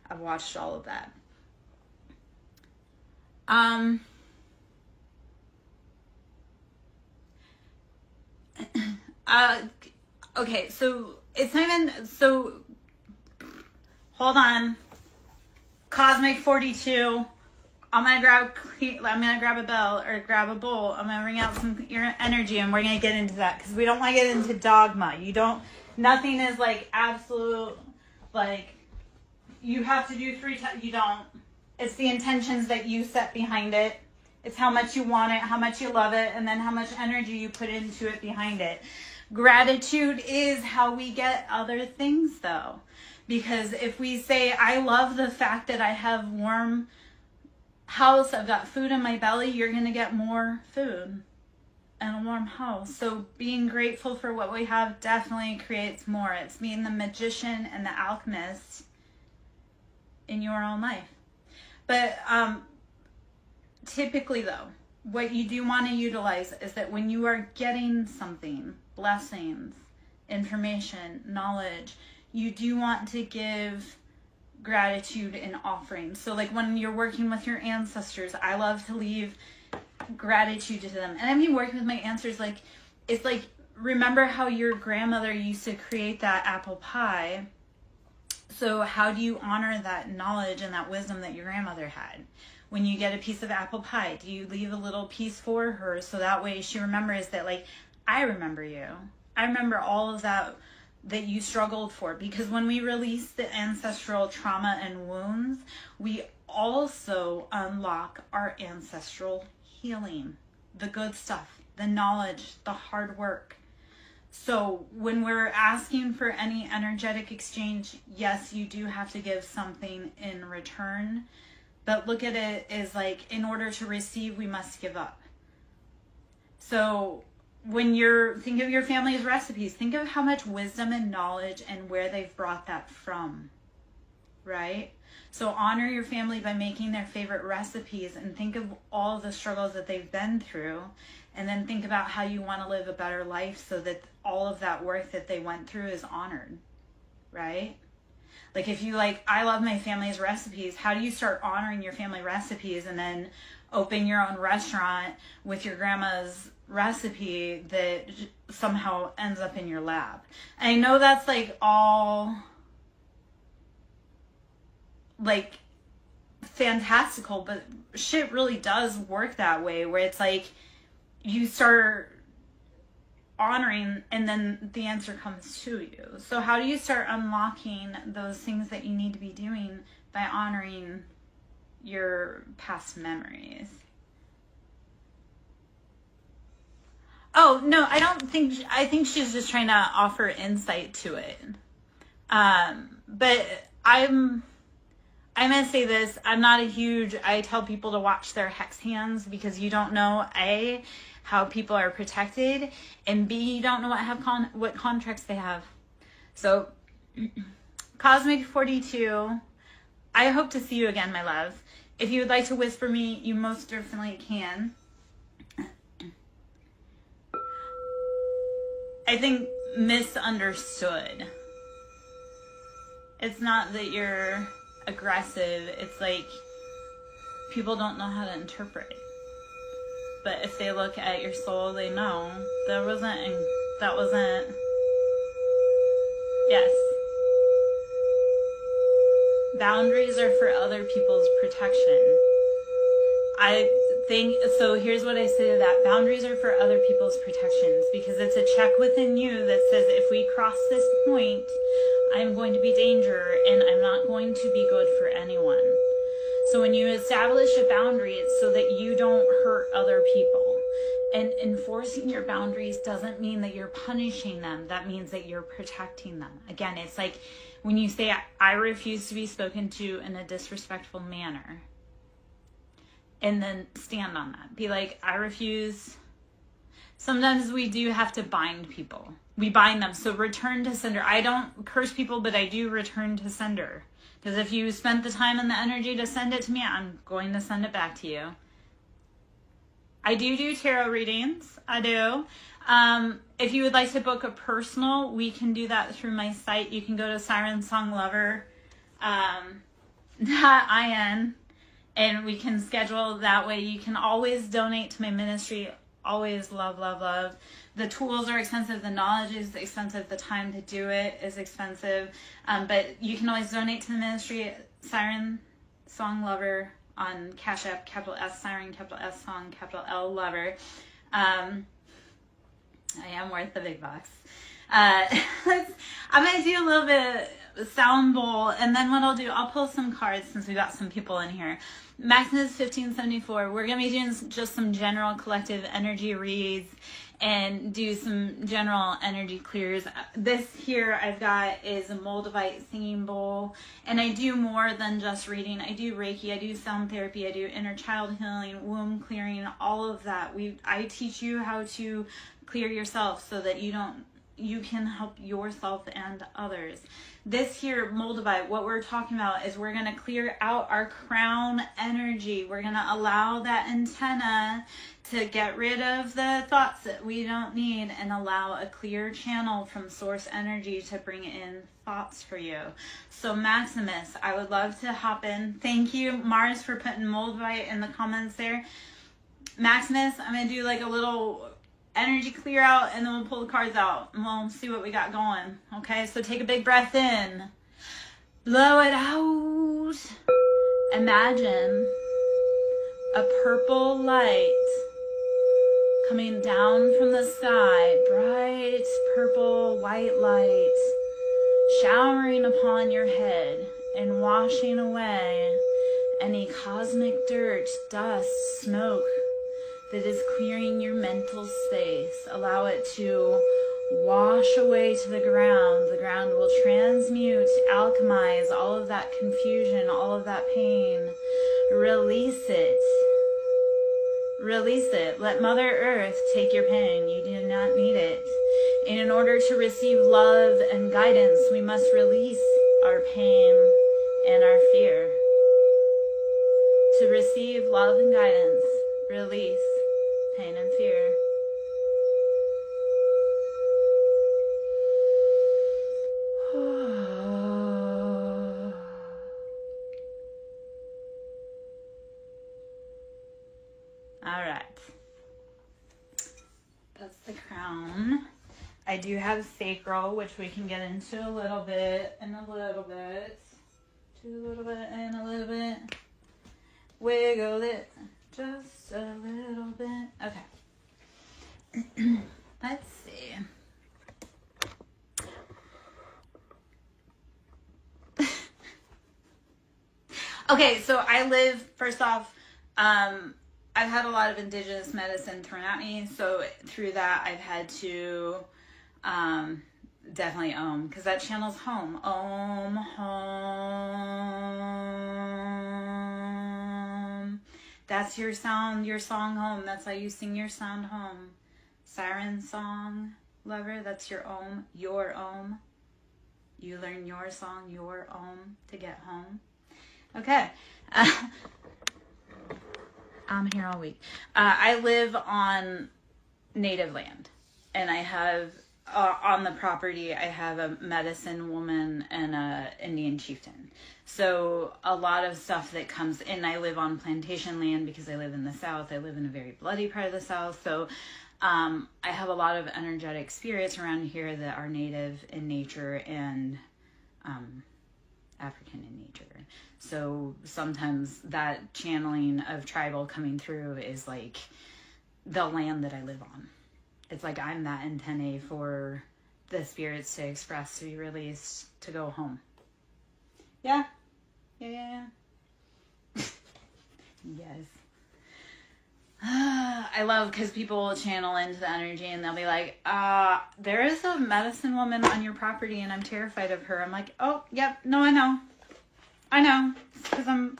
I've watched all of that. Okay, so it's not even, so hold on. Cosmic 42. I'm gonna grab a bell or grab a bowl. I'm gonna bring out some your energy, and we're gonna get into that because we don't want to get into dogma. Nothing is like absolute, like you have to do 3 times. You don't. It's the intentions that you set behind it, It's how much you want it, how much you love it, and then how much energy you put into it behind it. Gratitude is how we get other things, though. Because if we say, I love the fact that I have warm house, I've got food in my belly, you're going to get more food and a warm house. So being grateful for what we have definitely creates more. It's being the magician and the alchemist in your own life. But typically, though, what you do want to utilize is that when you are getting something, blessings, information, knowledge, you do want to give gratitude and offerings. So like when you're working with your ancestors, I love to leave gratitude to them. And I mean, working with my ancestors, like, it's like, remember how your grandmother used to create that apple pie? So how do you honor that knowledge and that wisdom that your grandmother had? When you get a piece of apple pie, do you leave a little piece for her so that way she remembers that, like, I remember you. I remember all of that you struggled for. Because when we release the ancestral trauma and wounds, we also unlock our ancestral healing, the good stuff, the knowledge, the hard work. So when we're asking for any energetic exchange, yes, you do have to give something in return. But look at it as like, in order to receive, we must give up. So when think of your family's recipes, think of how much wisdom and knowledge and where they've brought that from, right? So honor your family by making their favorite recipes and think of all the struggles that they've been through, and then think about how you want to live a better life so that all of that work that they went through is honored, right? Like if you I love my family's recipes, how do you start honoring your family recipes and then open your own restaurant with your grandma's recipe that somehow ends up in your lap? And I know that's all fantastical, but shit really does work that way, where it's you start honoring and then the answer comes to you. So how do you start unlocking those things that you need to be doing? By honoring your past memories. Oh, no, I think she's just trying to offer insight to it. But I'm going to say this. I tell people to watch their hex hands, because you don't know, A, how people are protected, and B, you don't know what contracts they have. So, Cosmic 42, I hope to see you again, my love. If you would like to whisper me, you most definitely can. I think misunderstood. It's not that you're aggressive. It's people don't know how to interpret. But if they look at your soul, they know that wasn't. Yes. Boundaries are for other people's protection. I think, so here's what I say to that. Boundaries are for other people's protections, because it's a check within you that says, if we cross this point, I'm going to be danger, and I'm not going to be good for anyone. So when you establish a boundary, it's so that you don't hurt other people. And enforcing your boundaries doesn't mean that you're punishing them. That means that you're protecting them. Again, it's when you say, I refuse to be spoken to in a disrespectful manner. And then stand on that. Be I refuse. Sometimes we do have to bind people. We bind them. So return to sender. I don't curse people, but I do return to sender. Because if you spent the time and the energy to send it to me, I'm going to send it back to you. I do tarot readings. I do. If you would like to book a personal, we can do that through my site. You can go to SirenSongLover.in, and we can schedule that way. You can always donate to my ministry. Always love, love, love. The tools are expensive. The knowledge is expensive. The time to do it is expensive. But you can always donate to the ministry. Siren Song Lover on Cash App, capital S, Siren, capital S, Song, capital L, Lover. I am worth the big bucks. I'm going to do a little bit sound bowl, and then what I'll do, I'll pull some cards since we got some people in here. Maximus 1574. We're going to be doing just some general collective energy reads and do some general energy clears. This here I've got is a Moldavite singing bowl, and I do more than just reading. I do Reiki, I do sound therapy, I do inner child healing, womb clearing, all of that. I teach you how to clear yourself so that you can help yourself and others. This here, Moldavite, what we're talking about is we're going to clear out our crown energy. We're going to allow that antenna to get rid of the thoughts that we don't need and allow a clear channel from source energy to bring in thoughts for you. So Maximus, I would love to hop in. Thank you, Mars, for putting Moldavite in the comments there. Maximus, I'm going to do like a little energy clear out, and then we'll pull the cards out and we'll see what we got going. Okay, so take a big breath in, blow it out. Imagine a purple light coming down from the sky, bright purple white light showering upon your head and washing away any cosmic dirt, dust, smoke that is clearing your mental space. Allow it to wash away to the ground. The ground will transmute, alchemize all of that confusion, all of that pain. Release it. Release it. Let Mother Earth take your pain. You do not need it. And in order to receive love and guidance, we must release our pain and our fear. To receive love and guidance, release pain and fear. All right. That's the crown. I do have sacral, which we can get into a little bit and a little bit. To a little bit and a little bit. Wiggle it just a little bit. Okay. Let's see. Okay, so I live, first off, I've had a lot of indigenous medicine thrown at me, so through that I've had to definitely Om, because that channel's home. Om, home. That's your sound, your song home. That's how you sing your sound home. SirenSong, lover, that's your Om, your Om. You learn your song, your Om, to get home. Okay. I'm here all week. I live on native land, and I have, on the property, I have a medicine woman and a Indian chieftain. So a lot of stuff that comes in, I live on plantation land because I live in the South. I live in a very bloody part of the South. So I have a lot of energetic spirits around here that are native in nature and African in nature. So sometimes that channeling of tribal coming through is like the land that I live on. It's like I'm that antennae for the spirits to express, to be released, to go home. Yeah. Yes. I love because people will channel into the energy and they'll be like, there is a medicine woman on your property and I'm terrified of her. I'm like, oh, yep, no, I know, because I'm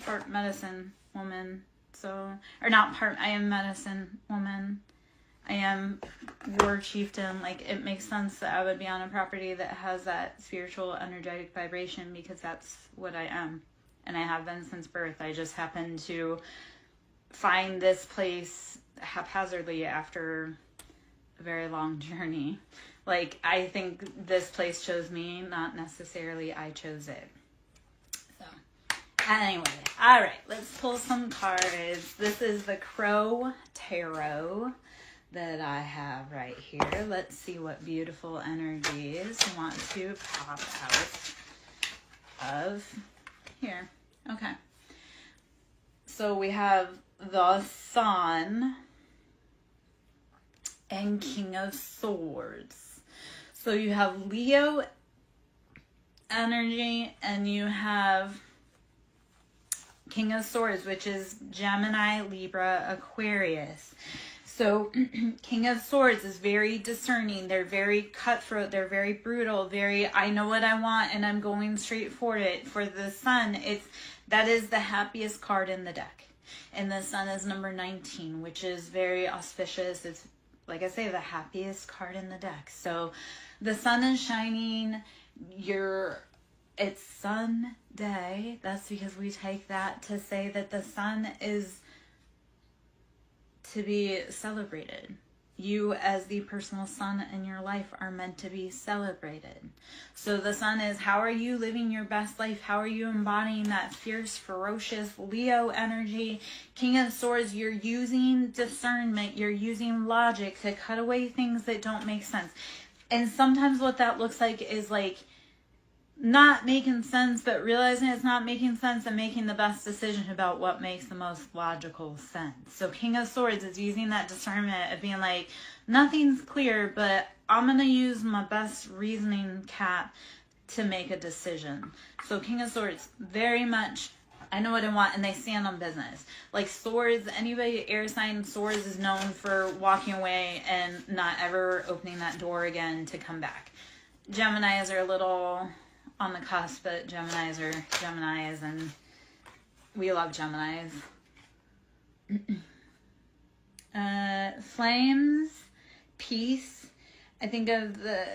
part medicine woman, so, or not part, I am medicine woman, I am war chieftain. Like, it makes sense that I would be on a property that has that spiritual energetic vibration because that's what I am, and I have been since birth. I just happened to find this place haphazardly after a very long journey. Like, I think this place chose me, not necessarily I chose it. So, anyway, all right, let's pull some cards. This is the Crow Tarot that I have right here. Let's see what beautiful energies want to pop out of here. Okay. So we have the Sun and King of Swords. So you have Leo energy, and you have King of Swords, which is Gemini, Libra, Aquarius. So King of Swords is very discerning. They're very cutthroat. They're very brutal. Very, I know what I want and I'm going straight for it. For the Sun, that is the happiest card in the deck. And the Sun is number 19, which is very auspicious. It's, like I say, the happiest card in the deck. So the Sun is shining. It's Sun Day. That's because we take that to say that the Sun is to be celebrated. You as the personal sun in your life are meant to be celebrated. So the Sun is, how are you living your best life? How are you embodying that fierce, ferocious Leo energy? King of Swords, you're using discernment. You're using logic to cut away things that don't make sense. And sometimes what that looks like is like not making sense, but realizing it's not making sense and making the best decision about what makes the most logical sense. So King of Swords is using that discernment of being like, nothing's clear, but I'm going to use my best reasoning cap to make a decision. So King of Swords, very much, I know what I want, and they stand on business. Like Swords, anybody air sign Swords is known for walking away and not ever opening that door again to come back. Geminis are a little on the cusp, but Geminis are Geminis, and we love Geminis. Flames, peace. I think of the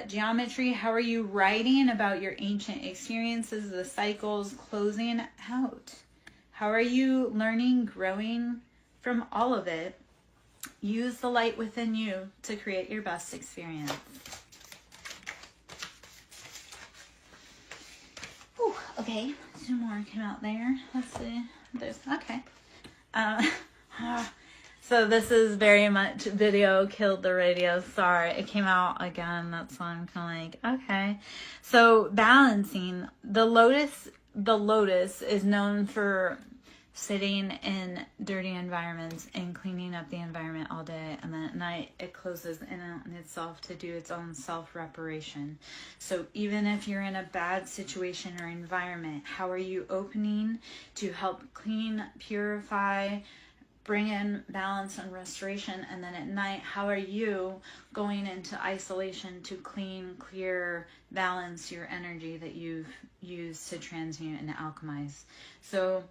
geometry. How are you writing about your ancient experiences, the cycles closing out? How are you learning, growing from all of it? Use the light within you to create your best experience. Okay, two more came out there. Let's see. There's, okay. So this is very much video killed the radio. Sorry, it came out again. That's why I'm kind of like, okay. So balancing. The lotus is known for sitting in dirty environments and cleaning up the environment all day, and then at night it closes in on itself to do its own self-reparation. So even if you're in a bad situation or environment, how are you opening to help clean, purify, bring in balance and restoration? And then at night, how are you going into isolation to clean, clear, balance your energy that you've used to transmute and alchemize? So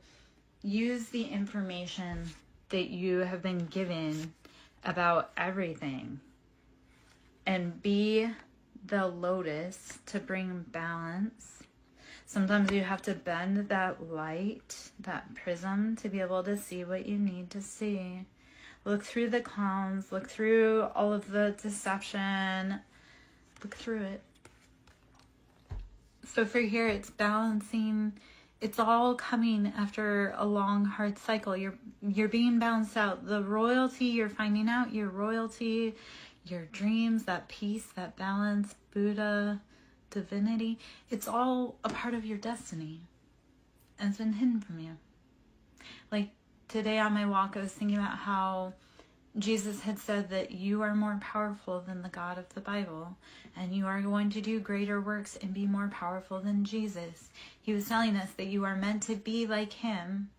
use the information that you have been given about everything and be the lotus to bring balance. Sometimes you have to bend that light, that prism, to be able to see what you need to see. Look through the clowns, look through all of the deception, look through it. So for here, it's balancing. It's all coming after a long, hard cycle. You're being balanced out. The royalty, you're finding out your royalty, your dreams, that peace, that balance, Buddha, divinity. It's all a part of your destiny. And it's been hidden from you. Like today on my walk, I was thinking about how Jesus had said that you are more powerful than the God of the Bible, and you are going to do greater works and be more powerful than Jesus. He was telling us that you are meant to be like him,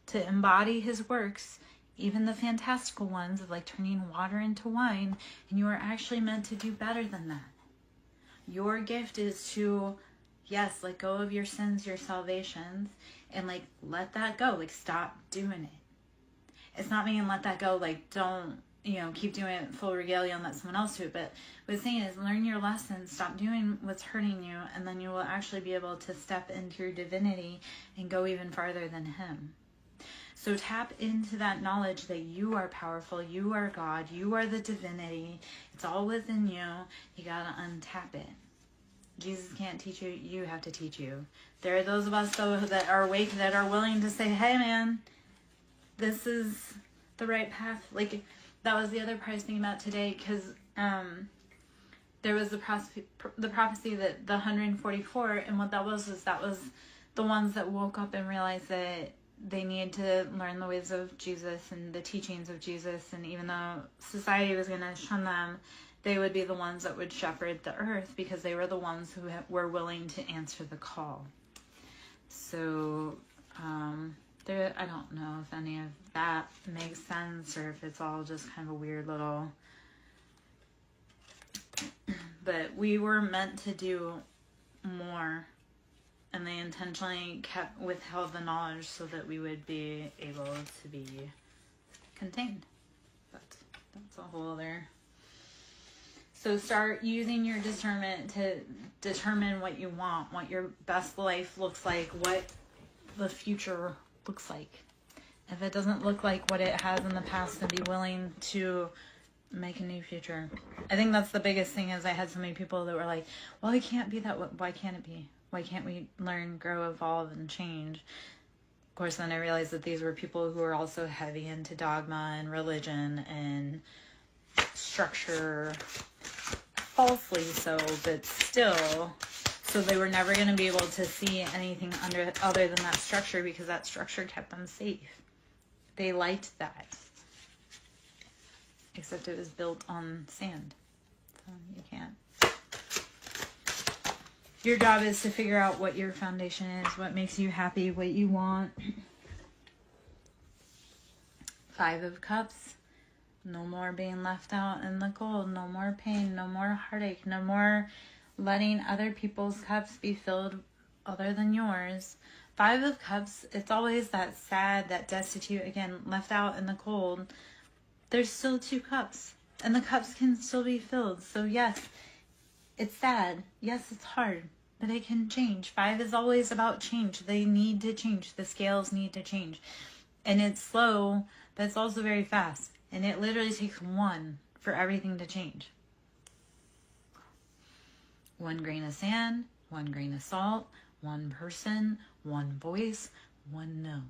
to embody his works, even the fantastical ones of like turning water into wine, and you are actually meant to do better than that. Your gift is to, yes, let go of your sins, your salvations, and like let that go, like stop doing it. It's not meaning let that go, like don't, keep doing it full regalia and let someone else do it. But what it's saying is learn your lessons, stop doing what's hurting you, and then you will actually be able to step into your divinity and go even farther than him. So tap into that knowledge that you are powerful, you are God, you are the divinity. It's all within you. You gotta untap it. Jesus can't teach you, you have to teach you. There are those of us though that are awake, that are willing to say, hey man, this is the right path. Like that was the other part I was thinking about today, because there was the prophecy that the 144, and what that was the ones that woke up and realized that they needed to learn the ways of Jesus and the teachings of Jesus. And even though society was going to shun them, they would be the ones that would shepherd the earth because they were the ones who were willing to answer the call. So, I don't know if any of that makes sense or if it's all just kind of a weird little... But we were meant to do more, and they intentionally withheld the knowledge so that we would be able to be contained. But that's a whole other... So start using your discernment to determine what you want, what your best life looks like, what the future looks like. If it doesn't look like what it has in the past, then be willing to make a new future. I think that's the biggest thing. Is I had so many people that were like, well, it can't be that way. Why can't it be? Why can't we learn, grow, evolve, and change? Of course, then I realized that these were people who were also heavy into dogma and religion and structure, falsely so, but still. So they were never going to be able to see anything other than that structure because that structure kept them safe. They liked that. Except it was built on sand. So you can't. Your job is to figure out what your foundation is, what makes you happy, what you want. 5 of Cups. No more being left out in the cold. No more pain. No more heartache. No more letting other people's cups be filled other than yours. 5 of Cups, it's always that sad, that destitute, again, left out in the cold. There's still 2 cups, and the cups can still be filled. So yes, it's sad. Yes, it's hard, but it can change. 5 is always about change. They need to change. The scales need to change. And it's slow, but it's also very fast. And it literally takes 1 for everything to change. 1 grain of sand, 1 grain of salt, 1 person, 1 voice, 1 note.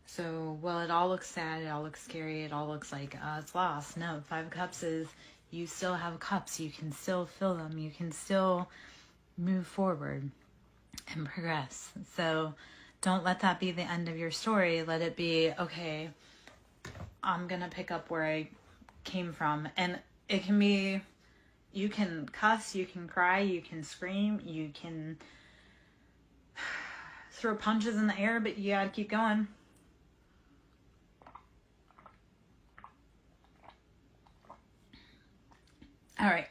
So, well, it all looks sad, it all looks scary, it all looks like it's lost. No, 5 Cups is you still have cups. You can still fill them. You can still move forward and progress. So don't let that be the end of your story. Let it be, okay, I'm going to pick up where I came from. And it can be, you can cuss, you can cry, you can scream, you can throw punches in the air, but you got to keep going. All right.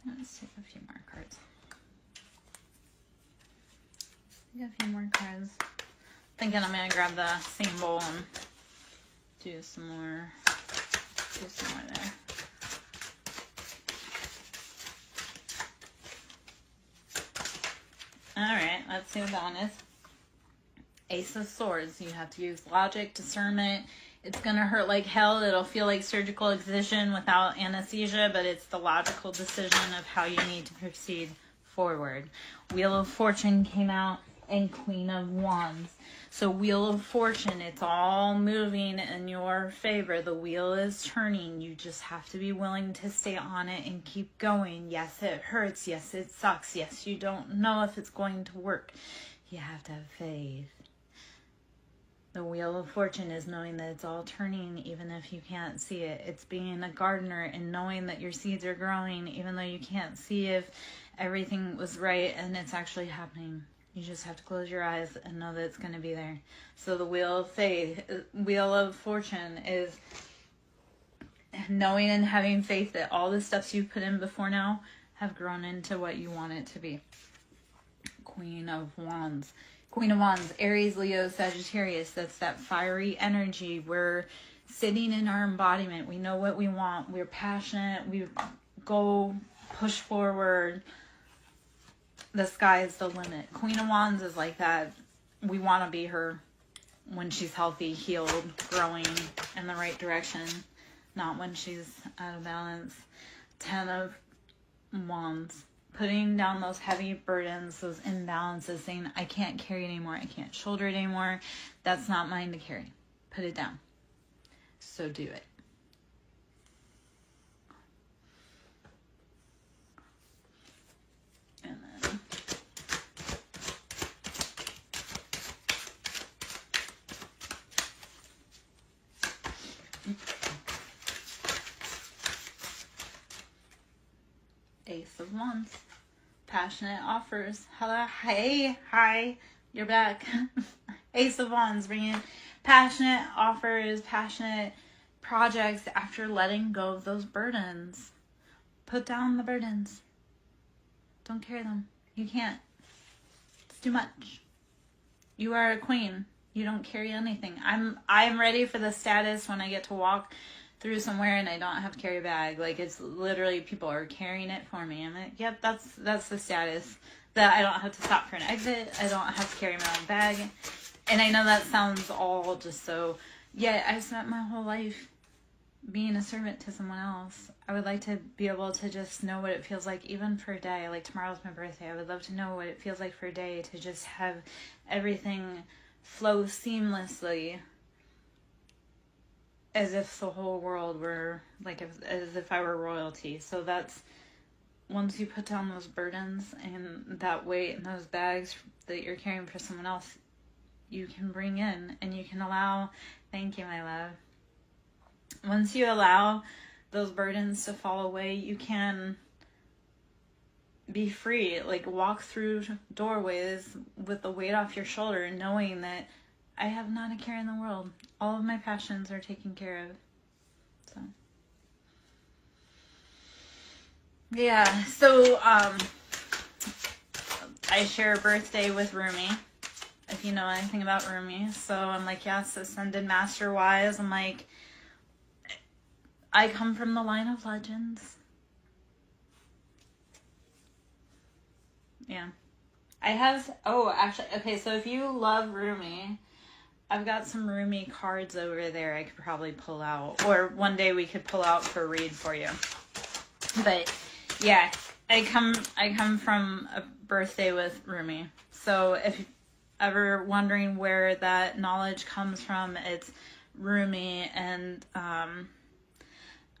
Let's take a few more cards. Take a few more cards. Thinking I'm gonna grab the same bowl and do some more there. All right, let's see what that one is. Ace of Swords. You have to use logic, discernment. It's going to hurt like hell. It'll feel like surgical excision without anesthesia, but it's the logical decision of how you need to proceed forward. Wheel of Fortune came out and Queen of Wands. So Wheel of Fortune, it's all moving in your favor. The wheel is turning. You just have to be willing to stay on it and keep going. Yes, it hurts. Yes, it sucks. Yes, you don't know if it's going to work. You have to have faith. The Wheel of Fortune is knowing that it's all turning even if you can't see it. It's being a gardener and knowing that your seeds are growing even though you can't see if everything was right and it's actually happening. You just have to close your eyes and know that it's going to be there. So the Wheel of Faith, Wheel of Fortune is knowing and having faith that all the steps you've put in before now have grown into what you want it to be. Queen of Wands. Queen of Wands, Aries, Leo, Sagittarius. That's that fiery energy. We're sitting in our embodiment. We know what we want. We're passionate. We go push forward. The sky is the limit. Queen of Wands is like that. We want to be her when she's healthy, healed, growing in the right direction. Not when she's out of balance. 10 of Wands. Putting down those heavy burdens, those imbalances, saying, I can't carry it anymore. I can't shoulder it anymore. That's not mine to carry. Put it down. So do it. And then Ace of Wands. Passionate offers. Hello. Hey. Hi. You're back. Ace of Wands, bringing passionate offers, passionate projects after letting go of those burdens. Put down the burdens. Don't carry them. You can't. It's too much. You are a queen. You don't carry anything. I'm ready for the status when I get to walk through somewhere and I don't have to carry a bag. Like, it's literally people are carrying it for me. I'm like, yep, that's the status. That I don't have to stop for an exit. I don't have to carry my own bag. And I know that sounds all just so, yet I've spent my whole life being a servant to someone else. I would like to be able to just know what it feels like, even for a day. Like, tomorrow's my birthday. I would love to know what it feels like for a day to just have everything flow seamlessly, as if the whole world were, like, as if I were royalty. So that's, once you put down those burdens and that weight and those bags that you're carrying for someone else, you can bring in and you can allow, thank you, my love. Once you allow those burdens to fall away, you can be free. Like, walk through doorways with the weight off your shoulder, knowing that I have not a care in the world. All of my passions are taken care of. So, yeah. So, I share a birthday with Rumi, if you know anything about Rumi. So I'm like, yes, ascended master wise. I'm like, I come from the line of legends. Yeah. I have, oh, actually, okay, so if you love Rumi, I've got some Rumi cards over there I could probably pull out. Or one day we could pull out for a read for you. But, yeah, I come from a birthday with Rumi. So if you're ever wondering where that knowledge comes from, it's Rumi. And,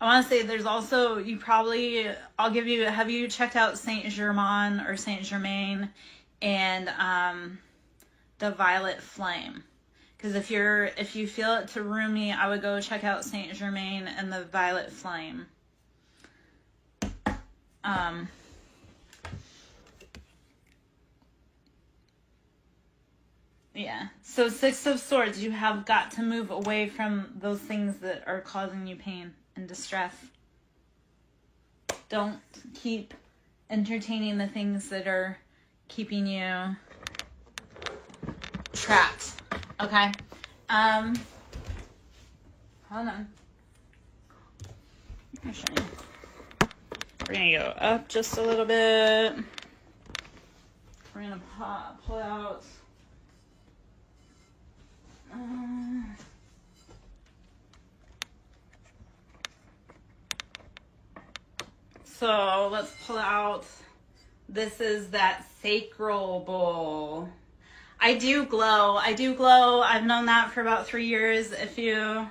I want to say there's also, you probably, I'll give you, have you checked out Saint Germain or Saint Germain and the Violet Flame? Because if you feel it to Rumi, I would go check out Saint Germain and the Violet Flame. Yeah. So Six of Swords, you have got to move away from those things that are causing you pain and distress. Don't keep entertaining the things that are keeping you trapped. Okay? Hold on. I'll show you. We're gonna go up just a little bit. We're gonna pull out so let's pull out, this is that sacral bowl. I do glow. I've known that for about 3 years. If you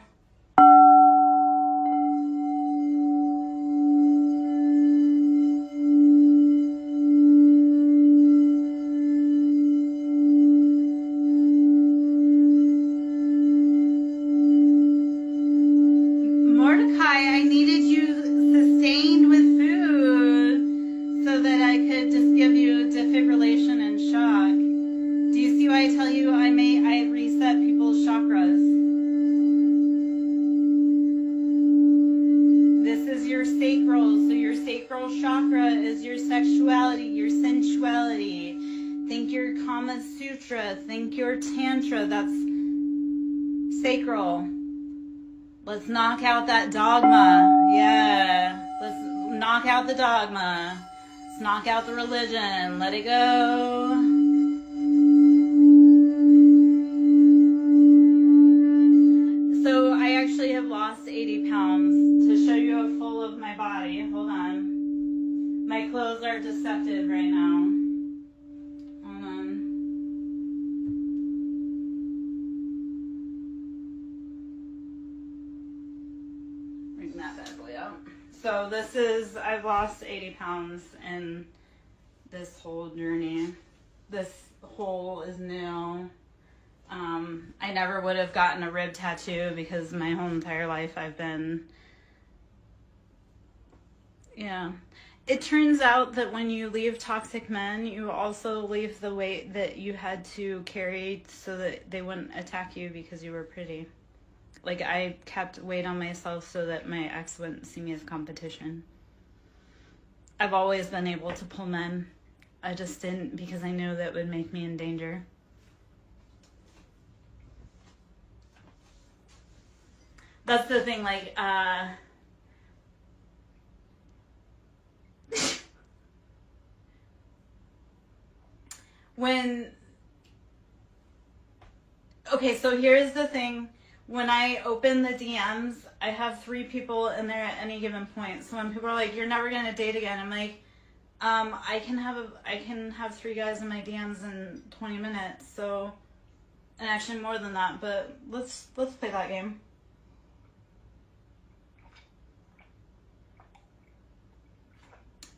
think your tantra, that's sacral. Let's knock out that dogma. Yeah. Let's knock out the dogma. Let's knock out the religion. Let it go. So I actually have lost 80 pounds. To show you a full of my body. Hold on. My clothes are deceptive right now. So this is, I've lost 80 pounds in this whole journey. This hole is new. I never would have gotten a rib tattoo because my whole entire life I've been, yeah. it turns out that when you leave toxic men, you also leave the weight that you had to carry so that they wouldn't attack you because you were pretty. Like, I kept weight on myself so that my ex wouldn't see me as competition. I've always been able to pull men. I just didn't because I knew that would make me in danger. That's the thing, like, okay, so here's the thing. When I open the DMs, I have 3 people in there at any given point. So when people are like, "You're never gonna date again," I'm like, I can have 3 guys in my DMs in 20 minutes. So, and actually more than that. But let's play that game.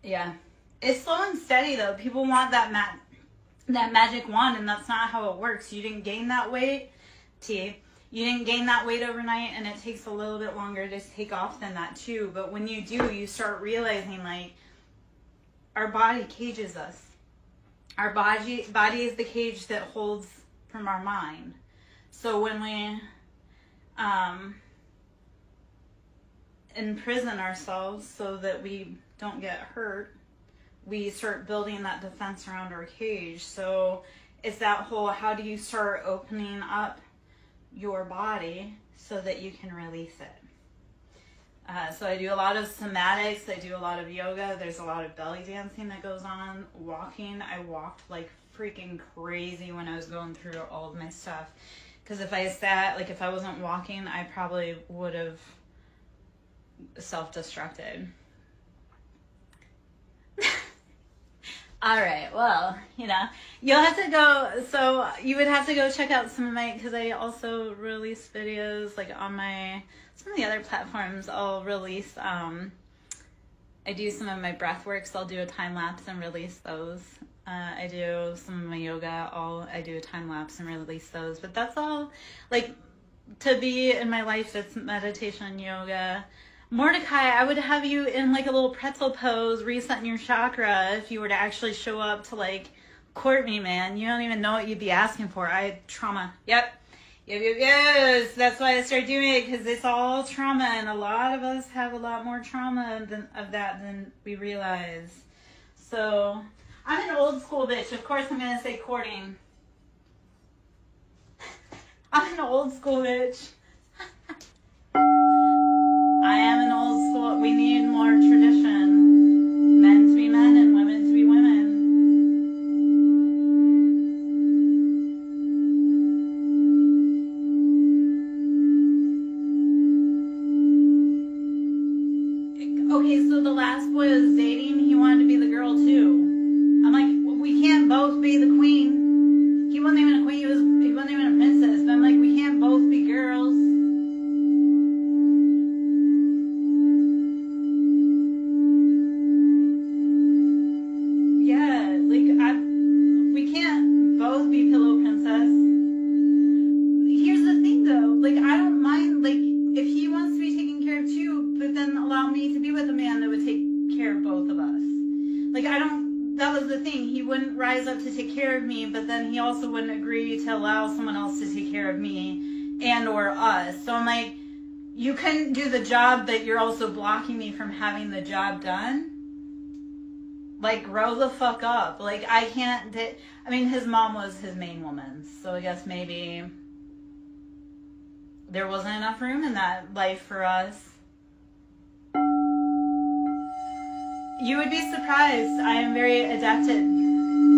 Yeah, it's slow and steady though. People want that magic wand, and that's not how it works. You didn't gain that weight, T. You didn't gain that weight overnight, and it takes a little bit longer to take off than that too. But when you do, you start realizing, like, our body cages us. Our body is the cage that holds from our mind. So when we imprison ourselves so that we don't get hurt, we start building that defense around our cage. So it's that whole, how do you start opening up your body so that you can release it? So I do a lot of somatics. I do a lot of yoga. There's a lot of belly dancing that goes on. Walking. I walked like freaking crazy when I was going through all of my stuff. Because if I sat, like if I wasn't walking, I probably would have self-destructed. All right, well, you know, you'll have to go, so you would have to go check out some of my, because I also release videos, like on some of the other platforms. I'll release, I do some of my breath work, so I'll do a time lapse and release those. I do some of my yoga, I do a time lapse and release those, but that's all, like, to be in my life, that's meditation and yoga. Mordecai, I would have you in like a little pretzel pose, resetting your chakra if you were to actually show up to like court me, man. You don't even know what you'd be asking for. I had trauma. Yep. That's why I started doing it, because it's all trauma, and a lot of us have a lot more trauma of that than we realize. So, I'm an old school bitch. Of course I'm going to say courting. I'm an old school bitch. I am an old school. We need more tradition. Men to be men and women to be women. Okay, so the last boy I was dating, he wanted to be the girl too. I'm like, we can't both be the queen. He wasn't even a queen. He wasn't even a princess. But I'm like, we can't both be girls. Up to take care of me, but then he also wouldn't agree to allow someone else to take care of me and or us. So I'm like, you couldn't do the job, but you're also blocking me from having the job done. Like, grow the fuck up. Like, I can't I mean, his mom was his main woman, so I guess maybe there wasn't enough room in that life for us. You would be surprised. I am very adept at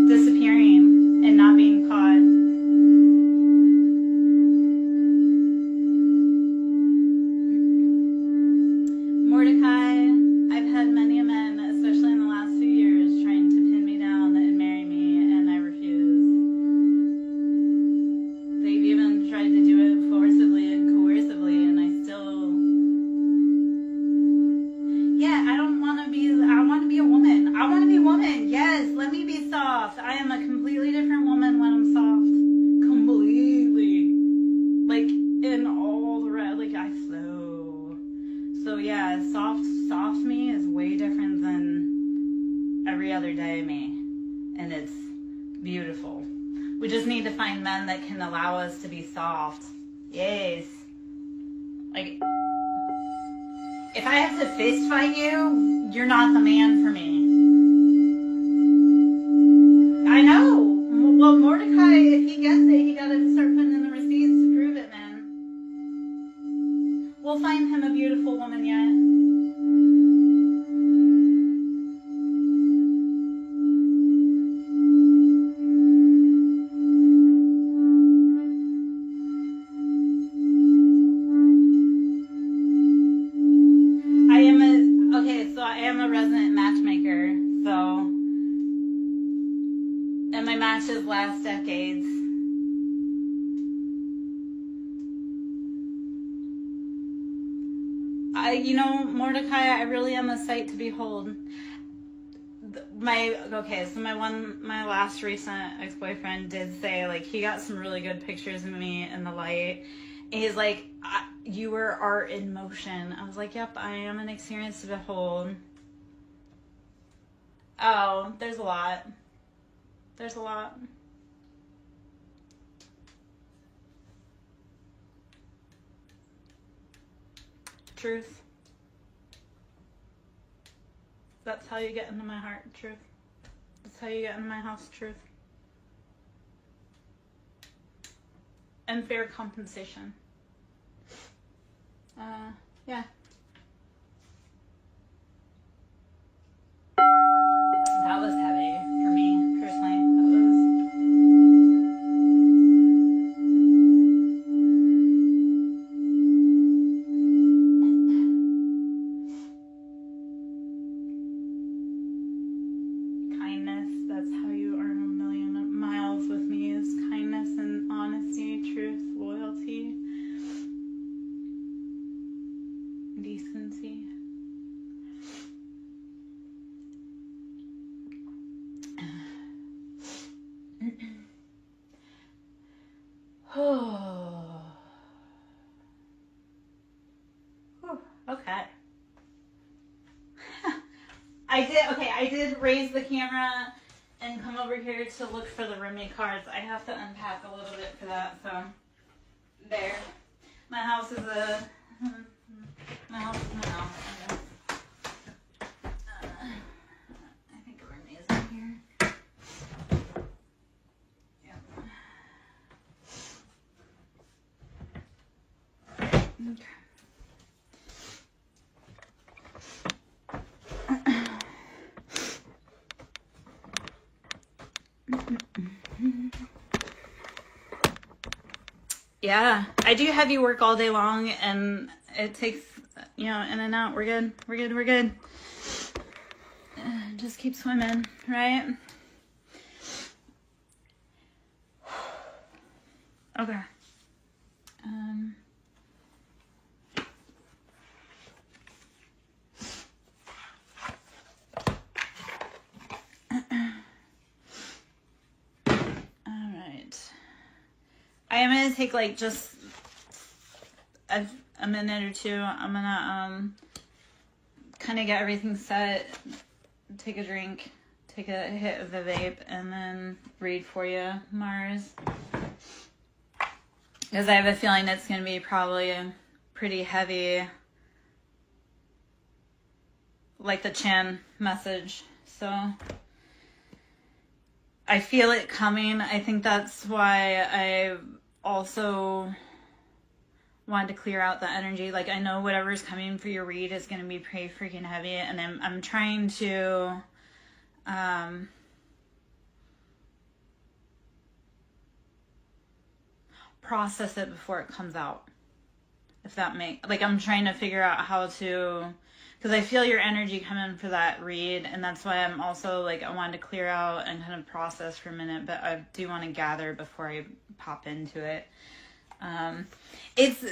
disappearing and not being caught. Mordecai, I've had many men, especially in the last few years, trying to pin me down and marry me, and I refuse. They've even tried to do it forcibly and coercively, and I still... Yeah, I want to be a woman. I want to be a woman. Yes, let me be soft. I am a completely different woman when I'm soft. Completely. Like, in all the rest, like, I flow. So, yeah, soft me is way different than other day me, and it's beautiful. We just need to find men that can allow us to be soft. Yes. Like, if I have to fist fight you, you're not the man for me. I know. Well, Mordecai, if he gets it, he gotta start putting in the receipts to prove it, man. We'll find him a beautiful woman yet. I am a resident matchmaker, so, and my matches last decades. Mordecai, I really am a sight to behold. My last recent ex-boyfriend did say, like, he got some really good pictures of me in the light. And he's like, you were art in motion. I was like, yep, I am an experience to behold. Oh, there's a lot. There's a lot. Truth. That's how you get into my heart, truth. That's how you get into my house, truth. And fair compensation. Yeah. That was heavy for me, personally. That was... Kindness, that's how you earn a million miles with me, is kindness and honesty, truth, loyalty, decency. Oh. Okay. I did raise the camera and come over here to look for the roommate cards. I have to unpack a little bit for that, so there. My house is my house, I guess. I think a roommate's in here. Yep. Okay. Yeah, I do heavy work all day long, and it takes, in and out. We're good. Just keep swimming, right? Okay. I am going to take like just a minute or two. I'm going to kind of get everything set, take a drink, take a hit of the vape, and then read for you, Mars. Because I have a feeling it's going to be probably pretty heavy, like the Chan message. So I feel it coming. I think that's why I also wanted to clear out the energy. Like, I know whatever's coming for your read is going to be pretty freaking heavy, and I'm trying to process it before it comes out, if that makes, like, I'm trying to figure out how to, because I feel your energy coming for that read, and that's why I'm also like, I wanted to clear out and kind of process for a minute, but I do want to gather before I pop into it.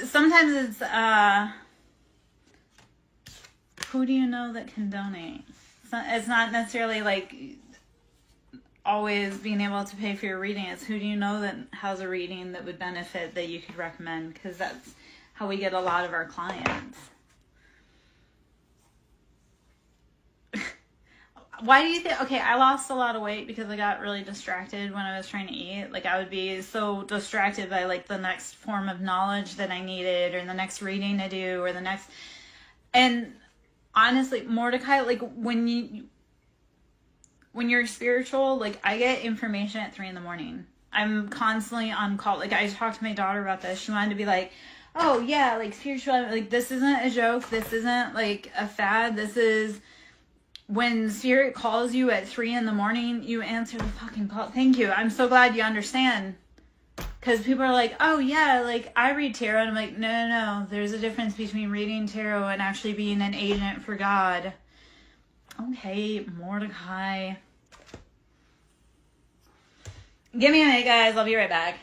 Sometimes who do you know that can donate? It's not necessarily like always being able to pay for your reading. It's who do you know that has a reading that would benefit, that you could recommend, because that's how we get a lot of our clients. why do you think, okay, I lost a lot of weight because I got really distracted when I was trying to eat. Like, I would be so distracted by, like, the next form of knowledge that I needed, or the next reading to do, or the next, and honestly, Mordecai, like, when you're spiritual, like, I get information at 3 a.m. I'm constantly on call. Like, I talked to my daughter about this. She wanted to be like, oh yeah, like, spiritual, like, this isn't a joke, this isn't like a fad, this is, when spirit calls you at 3 a.m, you answer the fucking call. Thank you. I'm so glad you understand. Because people are like, oh yeah, like, I read tarot. And I'm like, no. There's a difference between reading tarot and actually being an agent for God. Okay, Mordecai. Give me a minute, guys. I'll be right back.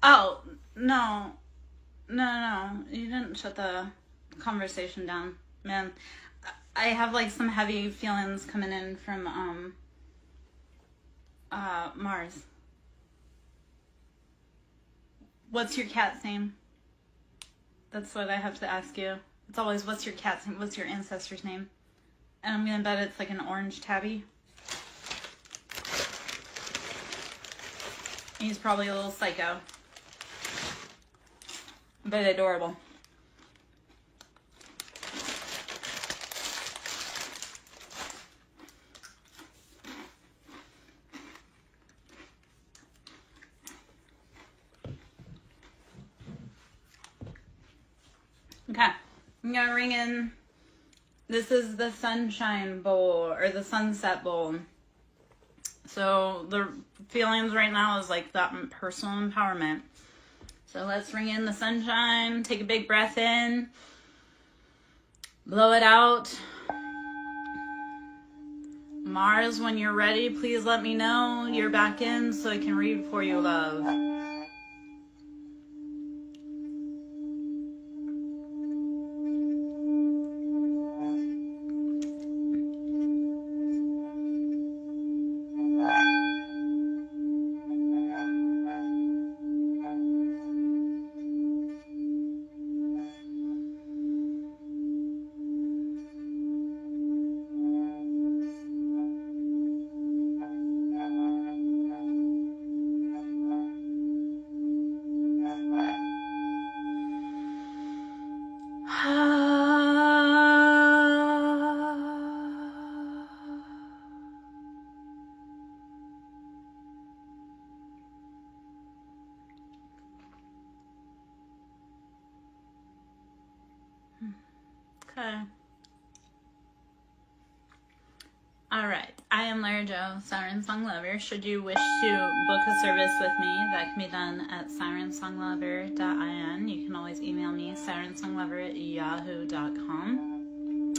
Oh, no. No. You didn't shut the conversation down, man. I have, like, some heavy feelings coming in from, Mars. What's your cat's name? That's what I have to ask you. It's always, what's your cat's name? What's your ancestor's name? And I'm gonna bet it's like an orange tabby. He's probably a little psycho, but adorable. Okay, I'm gonna ring in. This is the sunshine bowl, or the sunset bowl. So the feelings right now is like that personal empowerment. So let's ring in the sunshine. Take a big breath in. Blow it out. Mars, when you're ready, please let me know you're back in so I can read for you, love. All right. I am Lara Jo, SirenSong Lover. Should you wish to book a service with me, that can be done at SirenSongLover.in. You can always email me, SirenSongLover@yahoo.com.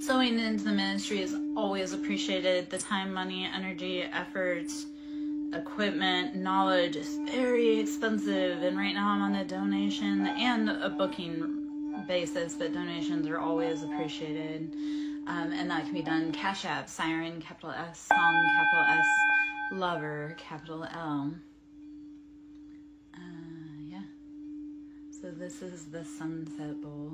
Sewing into the ministry is always appreciated. The time, money, energy, effort, equipment, knowledge is very expensive. And right now I'm on a donation and a booking basis, but donations are always appreciated. And that can be done Cash App, Siren, capital S, Song, capital S, Lover, capital L. Yeah. So this is the Sunset Bowl.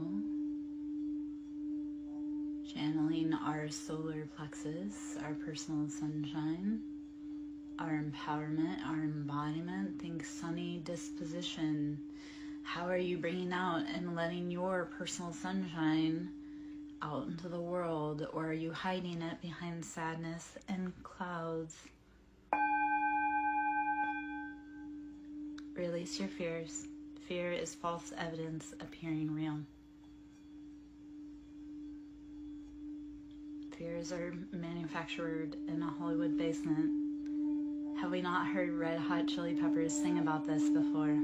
Channeling our solar plexus, our personal sunshine, our empowerment, our embodiment. Think sunny disposition. How are you bringing out and letting your personal sunshine out into the world, or are you hiding it behind sadness and clouds? Release your fears. Fear is false evidence appearing real. Fears are manufactured in a Hollywood basement. Have we not heard Red Hot Chili Peppers sing about this before?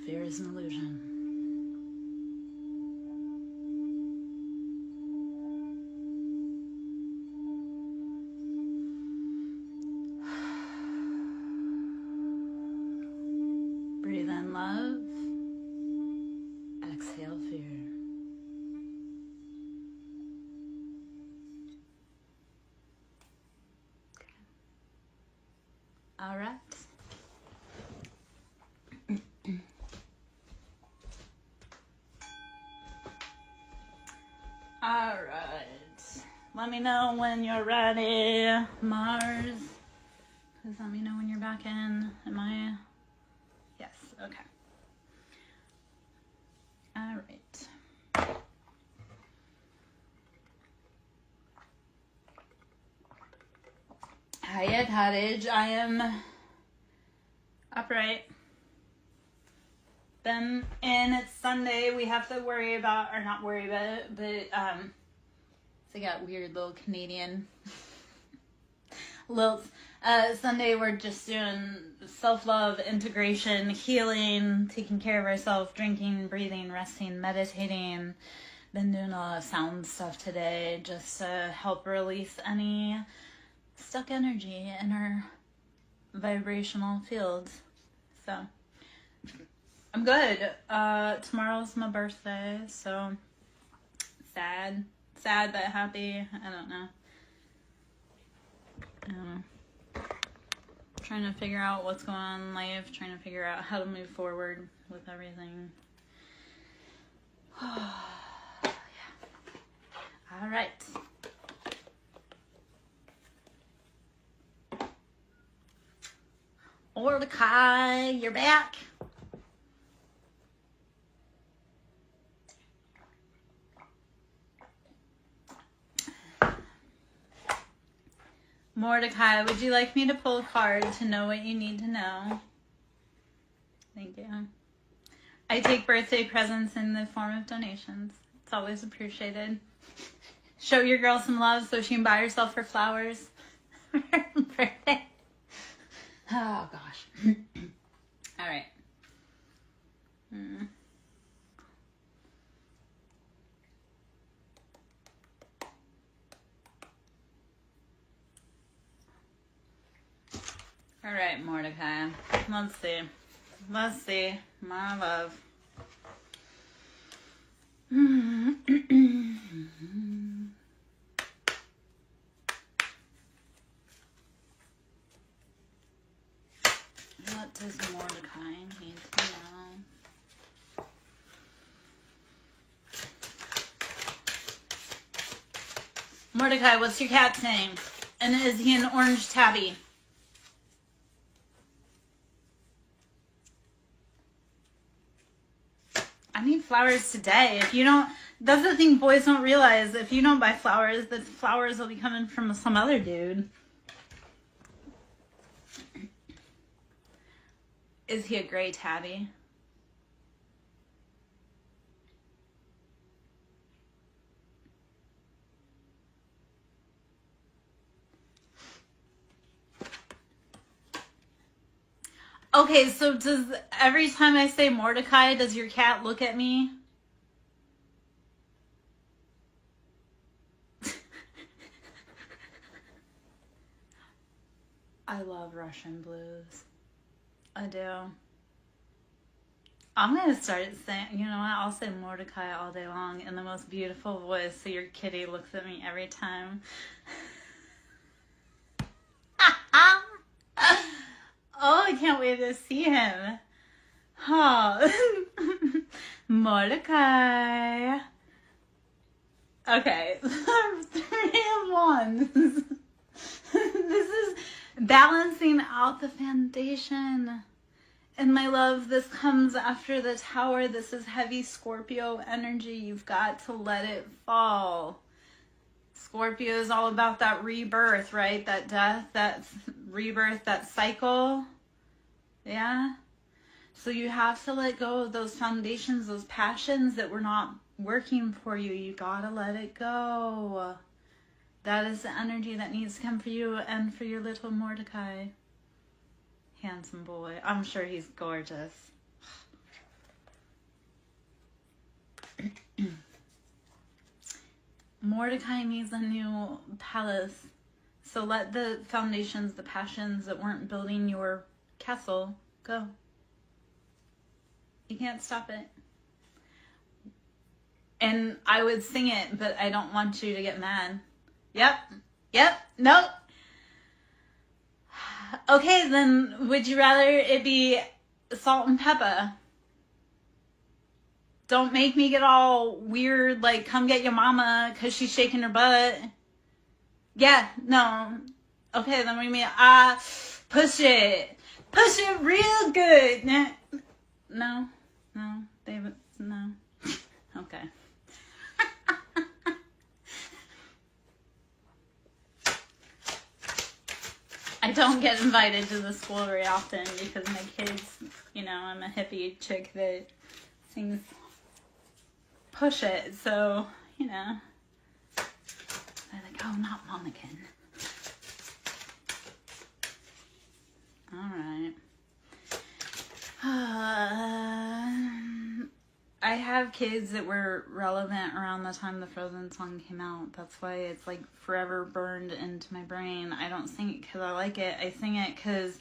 Fear is an illusion. Breathe in love. Exhale fear. Okay. All right. All right. Let me know when you're ready, Mars. Please let me know when you're back in. Am I? Yes. Okay. All right. Hiya, Cottage. I am upright. Then, and it's Sunday. We have to worry about, or not worry about it, but so I got weird little Canadian lilts. Sunday we're just doing self-love, integration, healing, taking care of ourselves, drinking, breathing, resting, meditating. Been doing a lot of sound stuff today just to help release any stuck energy in our vibrational fields. So I'm good. Tomorrow's my birthday, so sad but happy. I don't know. Trying to figure out what's going on in life, trying to figure out how to move forward with everything. Yeah. All right. Mordecai, you're back. Mordecai, would you like me to pull a card to know what you need to know? Thank you. I take birthday presents in the form of donations. It's always appreciated. Show your girl some love so she can buy herself her flowers for her birthday. Oh, gosh. All right. All right, Mordecai. Let's see. Let's see. My love. What does Mordecai need to know? Mordecai, what's your cat's name? And is he an orange tabby? I need flowers today. If you don't, that's the thing boys don't realize. If you don't buy flowers, the flowers will be coming from some other dude. Is he a gray tabby? Okay, so does every time I say Mordecai, does your cat look at me? I love Russian blues. I do. I'm going to start saying, you know what, I'll say Mordecai all day long in the most beautiful voice so your kitty looks at me every time. Oh, I can't wait to see him. Oh. Mordecai. Okay. 3 of Wands. This is balancing out the foundation. And my love, this comes after the Tower. This is heavy Scorpio energy. You've got to let it fall. Scorpio is all about that rebirth, right? That death, that rebirth, that cycle. Yeah? So you have to let go of those foundations, those passions that were not working for you. You gotta let it go. That is the energy that needs to come for you and for your little Mordecai. Handsome boy. I'm sure he's gorgeous. Mordecai needs a new palace. So let the foundations, the passions that weren't building your castle go. You can't stop it. And I would sing it, but I don't want you to get mad. Yep, nope. Okay, then would you rather it be salt and pepper? Don't make me get all weird, like come get your mama because she's shaking her butt. Yeah, no. Okay, then we mean push it real good. No, David, no. Okay. I don't get invited to the school very often because my kids, you know, I'm a hippie chick that sings push it, so, you know, they're like, oh, not Monacan. Alright. I have kids that were relevant around the time the Frozen song came out. That's why it's like forever burned into my brain. I don't sing it because I like it. I sing it because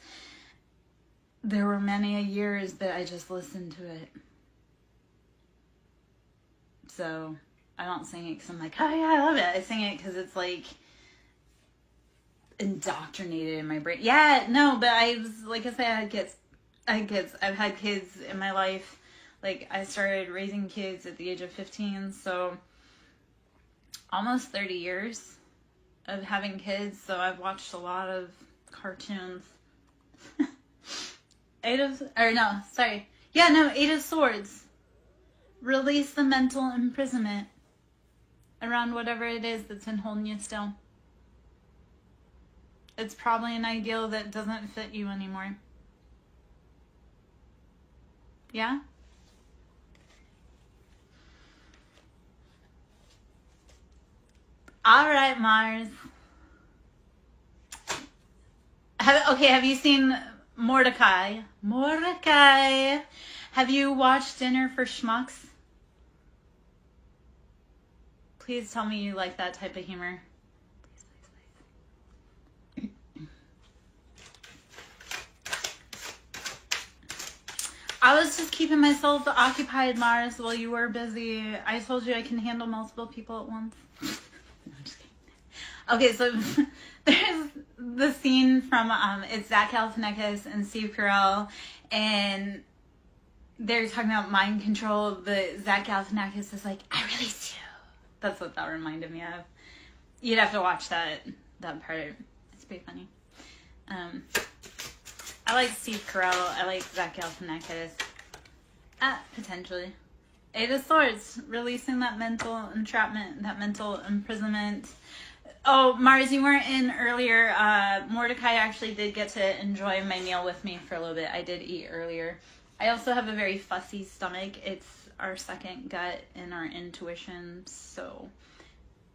there were many years that I just listened to it. So I don't sing it because I'm like, oh yeah, I love it. I sing it because it's like indoctrinated in my brain. Yeah, no, but I was, like I said, I've had kids in my life. Like, I started raising kids at the age of 15, so almost 30 years of having kids, so I've watched a lot of cartoons. Eight of Swords. Release the mental imprisonment around whatever it is that's been holding you still. It's probably an ideal that doesn't fit you anymore. Yeah? All right, Mars. Have you seen Mordecai? Have you watched Dinner for Schmucks? Please tell me you like that type of humor. Please. I was just keeping myself occupied, Mars, while you were busy. I told you I can handle multiple people at once. Okay, so there's the scene from it's Zach Galifianakis and Steve Carell, and they're talking about mind control. But Zach Galifianakis is like, "I release you." That's what that reminded me of. You'd have to watch that part. It's pretty funny. I like Steve Carell. I like Zach Galifianakis. Potentially. Eight of Swords, releasing that mental entrapment, that mental imprisonment. Oh, Mars, you weren't in earlier. Mordecai actually did get to enjoy my meal with me for a little bit. I did eat earlier. I also have a very fussy stomach. It's our second gut and our intuition, so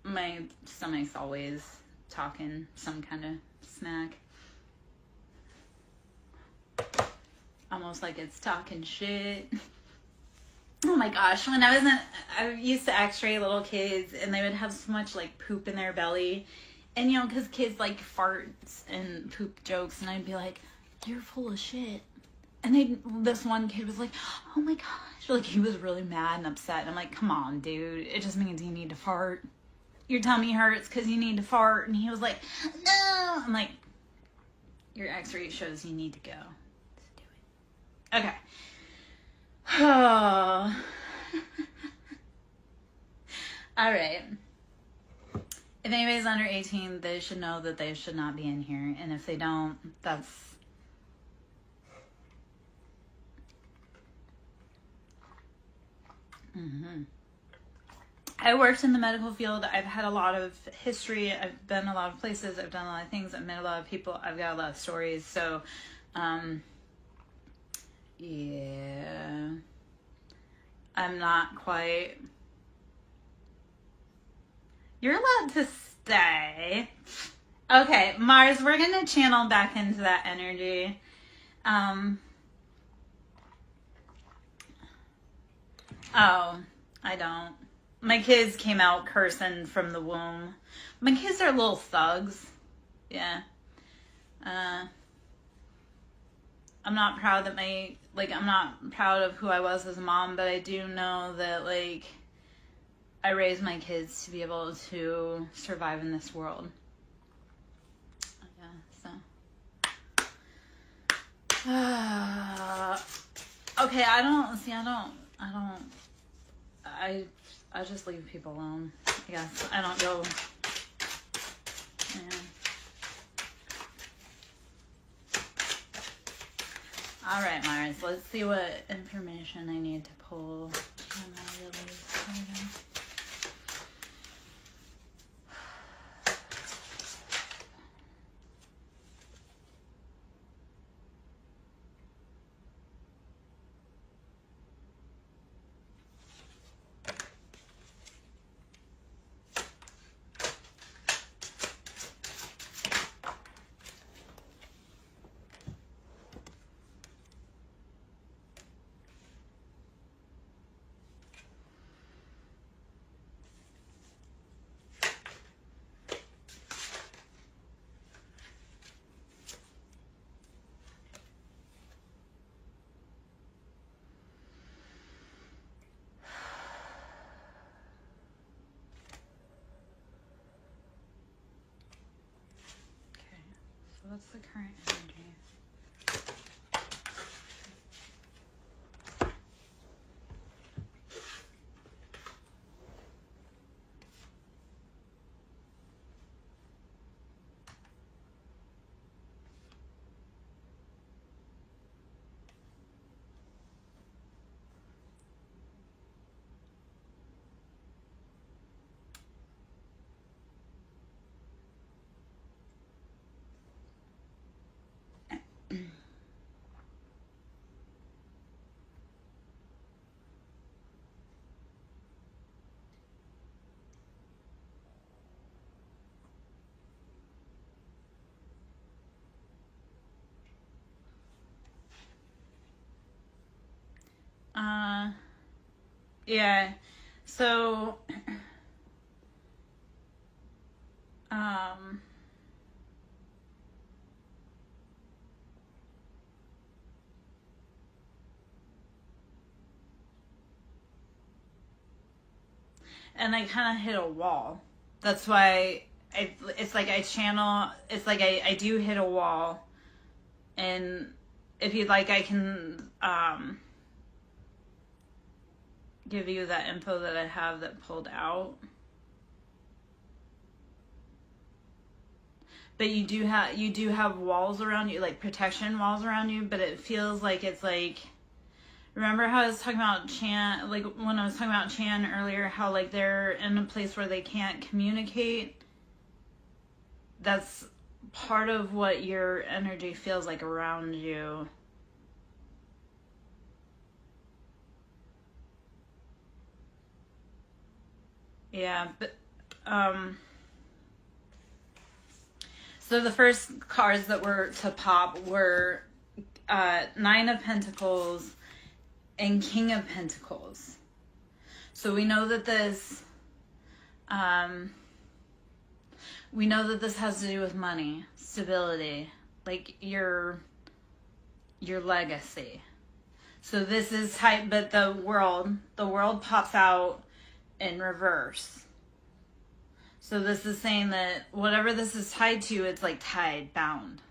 my stomach's always talking some kind of snack. almost like it's talking shit. Oh my gosh, when I used to x-ray little kids and they would have so much like poop in their belly. And you know, because kids like farts and poop jokes, and I'd be like, you're full of shit. And this one kid was like, oh my gosh. Like, he was really mad and upset. And I'm like, come on, dude. It just means you need to fart. Your tummy hurts because you need to fart. And he was like, no. I'm like, your x-ray shows you need to go. Let's do it. Okay. Oh. All right. If anybody's under 18, they should know that they should not be in here. And if they don't, that's... I worked in the medical field. I've had a lot of history. I've been a lot of places. I've done a lot of things. I've met a lot of people. I've got a lot of stories. So, yeah. I'm not quite... You're allowed to stay. Okay, Mars, we're going to channel back into that energy. Oh, I don't. My kids came out cursing from the womb. My kids are little thugs. Yeah. I'm not proud that I'm not proud of who I was as a mom, but I do know that, like, I raised my kids to be able to survive in this world. Yeah, so. Okay, I just leave people alone. I guess I don't go. Yeah. All right, Mars. Let's see what information I need to pull. What's the current energy? Yeah. So, and I kind of hit a wall. That's why it's like I channel, it's like I do hit a wall. And if you'd like, I can give you that info that I have that pulled out. But you do have walls around you, like protection walls around you, but it feels like it's like, remember how I was talking about Chan, like when I was talking about Chan earlier, how like they're in a place where they can't communicate? That's part of what your energy feels like around you. Yeah, but so the first cards that were to pop were Nine of Pentacles and King of Pentacles. So we know that this has to do with money, stability, like your legacy. So this is type, but the world pops out in reverse. So this is saying that whatever this is tied to, it's like tied, bound.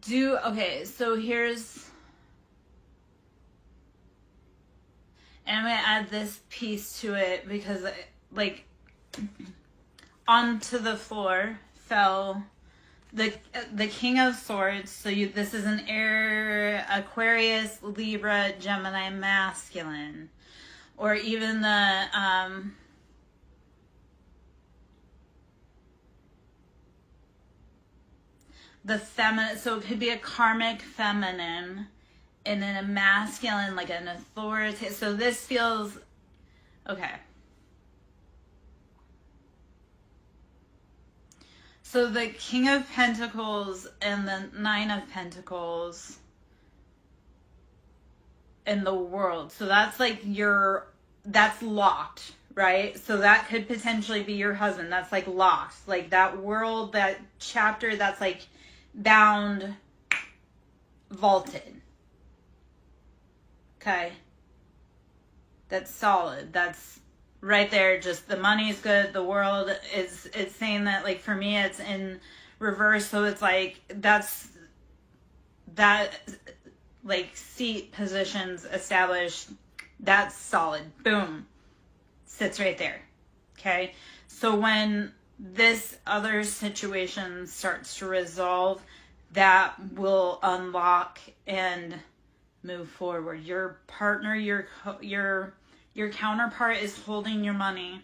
Okay, so here's, and I'm going to add this piece to it because, like, onto the floor fell the King of Swords. So this is an air, Aquarius, Libra, Gemini, masculine. Or even the feminine, so it could be a karmic feminine and then a masculine, like an authority. So this feels, okay. So the King of Pentacles and the Nine of Pentacles in the world. So that's like that's locked, right? So that could potentially be your husband. That's like locked. Like that world, that chapter, that's like bound, vaulted. Okay. That's solid. That's right there. Just the money's good. The world it's saying that, like, for me, it's in reverse. So it's like, that, like, seat positions established. That's solid. Boom. Sits right there. Okay. So when this other situation starts to resolve, that will unlock and move forward. Your partner, your counterpart is holding your money,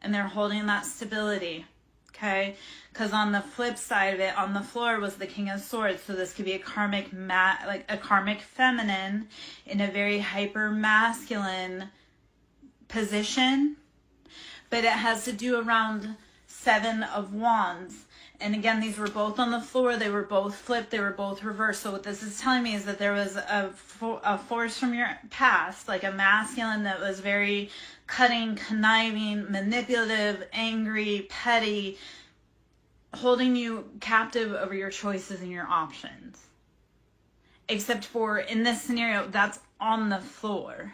and they're holding that stability. Okay, because on the flip side of it, on the floor was the King of Swords. So this could be a karmic like a karmic feminine in a very hyper masculine position, but it has to do around Seven of Wands. And again, these were both on the floor. They were both flipped. They were both reversed. So what this is telling me is that there was a force from your past, like a masculine that was very cutting, conniving, manipulative, angry, petty, holding you captive over your choices and your options. Except for, in this scenario, that's on the floor.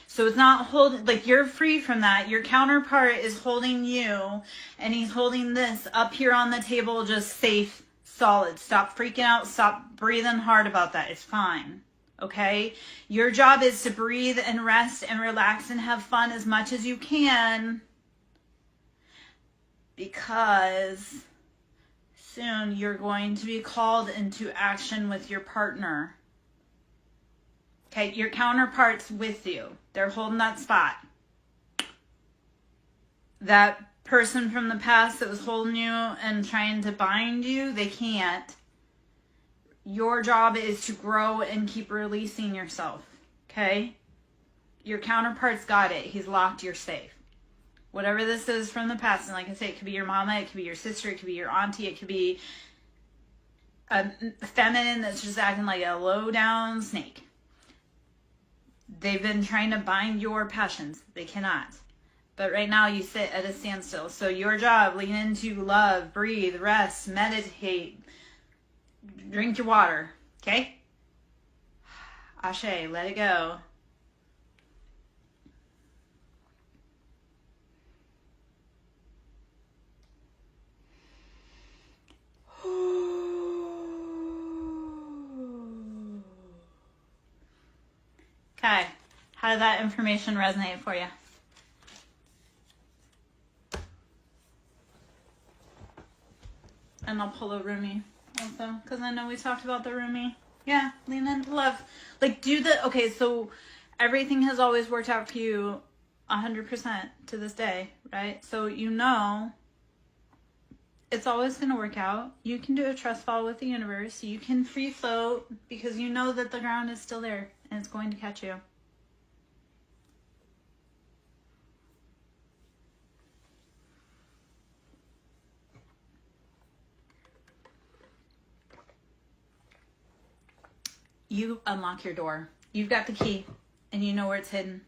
So it's not holding, like, you're free from that. Your counterpart is holding you, and he's holding this up here on the table, just safe, solid. Stop freaking out. Stop breathing hard about that. It's fine. Okay? Your job is to breathe and rest and relax and have fun as much as you can, because soon you're going to be called into action with your partner. Okay, your counterpart's with you. They're holding that spot. That person from the past that was holding you and trying to bind you, they can't. Your job is to grow and keep releasing yourself. Okay? Your counterpart's got it. He's locked. You're safe. Whatever this is from the past, and like I say, it could be your mama, it could be your sister, it could be your auntie, it could be a feminine that's just acting like a low-down snake. They've been trying to bind your passions. They cannot. But right now you sit at a standstill. So your job, lean into love, breathe, rest, meditate, drink your water. Okay? Ashe, let it go. Okay, how did that information resonate for you? And I'll pull a roomie also, because I know we talked about the roomie. Yeah, lean into love. Like, okay, so everything has always worked out for you 100% to this day, right? So you know It's always going to work out. You can do a trust fall with the universe. You can free float because you know that the ground is still there and it's going to catch you. You unlock your door. You've got the key and you know where it's hidden.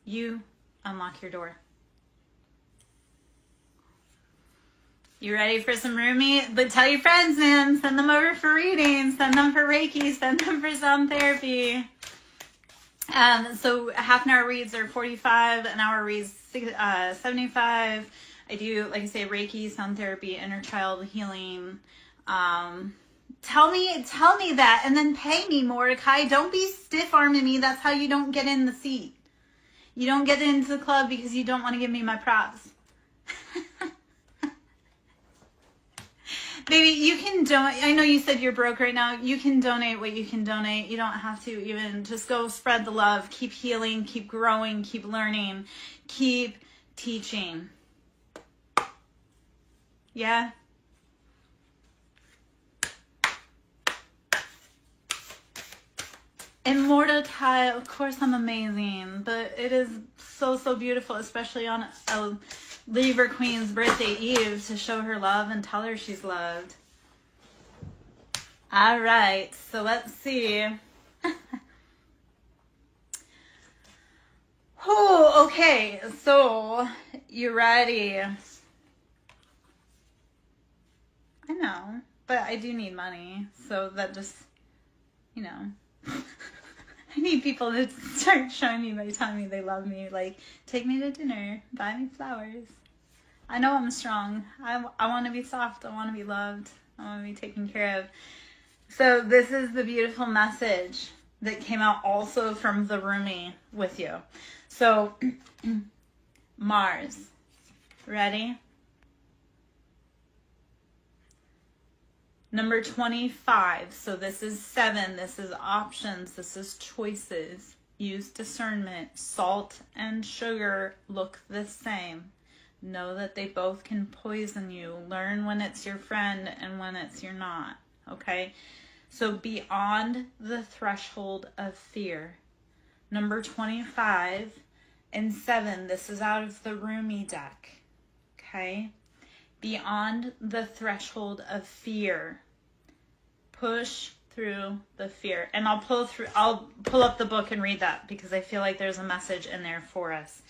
You unlock your door. You ready for some Rumi? But tell your friends, man. Send them over for readings. Send them for Reiki. Send them for sound therapy. So half an hour reads are 45. An hour reads 75. I do, like I say, Reiki, sound therapy, inner child healing. Tell me that, and then pay me, Mordecai. Don't be stiff-arming me. That's how you don't get in the seat. You don't get into the club because you don't want to give me my props. Baby, you can donate. I know you said you're broke right now. You can donate what you can donate. You don't have to even. Just go spread the love. Keep healing. Keep growing. Keep learning. Keep teaching. Yeah? And Mordecai, of course I'm amazing, but it is so, so beautiful, especially on a Libra Queen's birthday eve, to show her love and tell her she's loved. All right, so let's see. Oh, okay, so you ready? I know, but I do need money, so that just, you know. I need people to start showing me by telling me they love me. Like, take me to dinner, buy me flowers. I know I'm strong. I want to be soft. I want to be loved. I want to be taken care of. So this is the beautiful message that came out also from the Rumi with you. So Mars, ready? Number 25, so this is 7, this is options, this is choices. Use discernment. Salt and sugar look the same. Know that they both can poison you. Learn when it's your friend and when it's your not, okay? So beyond the threshold of fear. Number 25 and 7, this is out of the Rumi deck, okay? Beyond the threshold of fear. Push through the fear. And I'll pull up the book and read that because I feel like there's a message in there for us.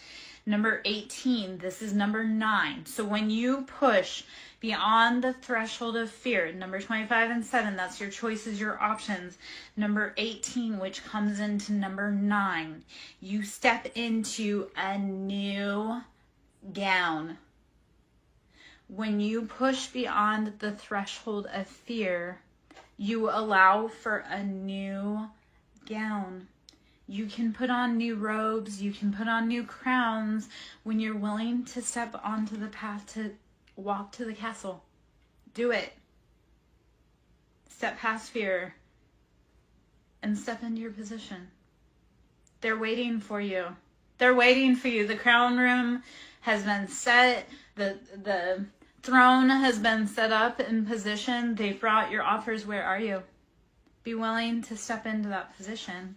Number 18, this is number 9. So when you push beyond the threshold of fear, number 25 and 7, that's your choices, your options. Number 18, which comes into number 9, you step into a new gown. When you push beyond the threshold of fear, you allow for a new gown. You can put on new robes. You can put on new crowns when you're willing to step onto the path to walk to the castle. Do it. Step past fear and step into your position. They're waiting for you. They're waiting for you. The crown room has been set. The throne has been set up in position. They've brought your offers. Where are you? Be willing to step into that position.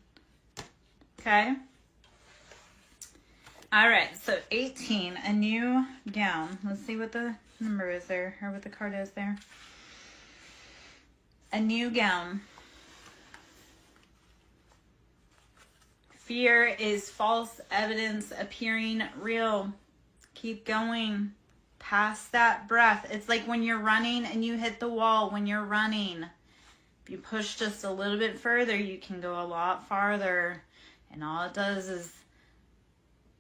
Okay? All right, so 18, a new gown. Let's see what the number is there, or what the card is there. A new gown. Fear is false evidence appearing real. Keep going. Past that breath. It's like when you're running and you hit the wall. When you're running, if you push just a little bit further, you can go a lot farther. And all it does is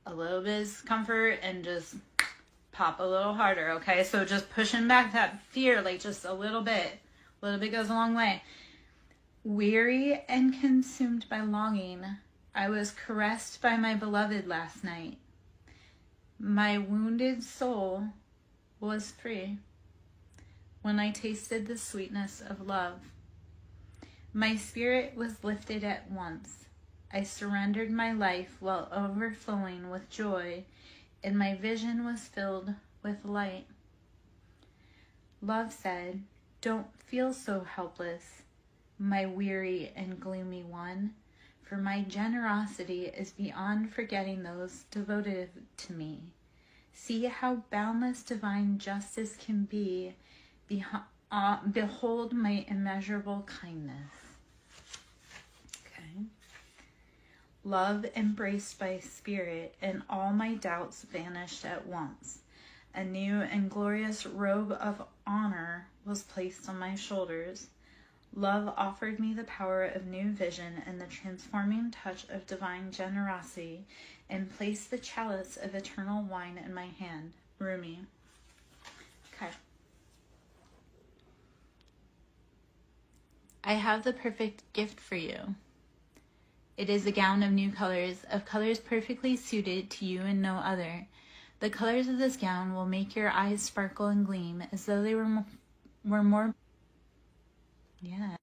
a little bit of discomfort and just pop a little harder, okay? So just pushing back that fear, like just a little bit. A little bit goes a long way. Weary and consumed by longing, I was caressed by my beloved last night. My wounded soul was free when I tasted the sweetness of love. My spirit was lifted at once. I surrendered my life while overflowing with joy, and my vision was filled with light. Love said, "Don't feel so helpless, my weary and gloomy one, for my generosity is beyond forgetting those devoted to me. See how boundless divine justice can be. Behold my immeasurable kindness." Okay. Love embraced by spirit, and all my doubts vanished at once. A new and glorious robe of honor was placed on my shoulders. Love offered me the power of new vision and the transforming touch of divine generosity, and placed the chalice of eternal wine in my hand. Rumi. Okay. I have the perfect gift for you. It is a gown of new colors, of colors perfectly suited to you and no other. The colors of this gown will make your eyes sparkle and gleam as though they were more... Yeah.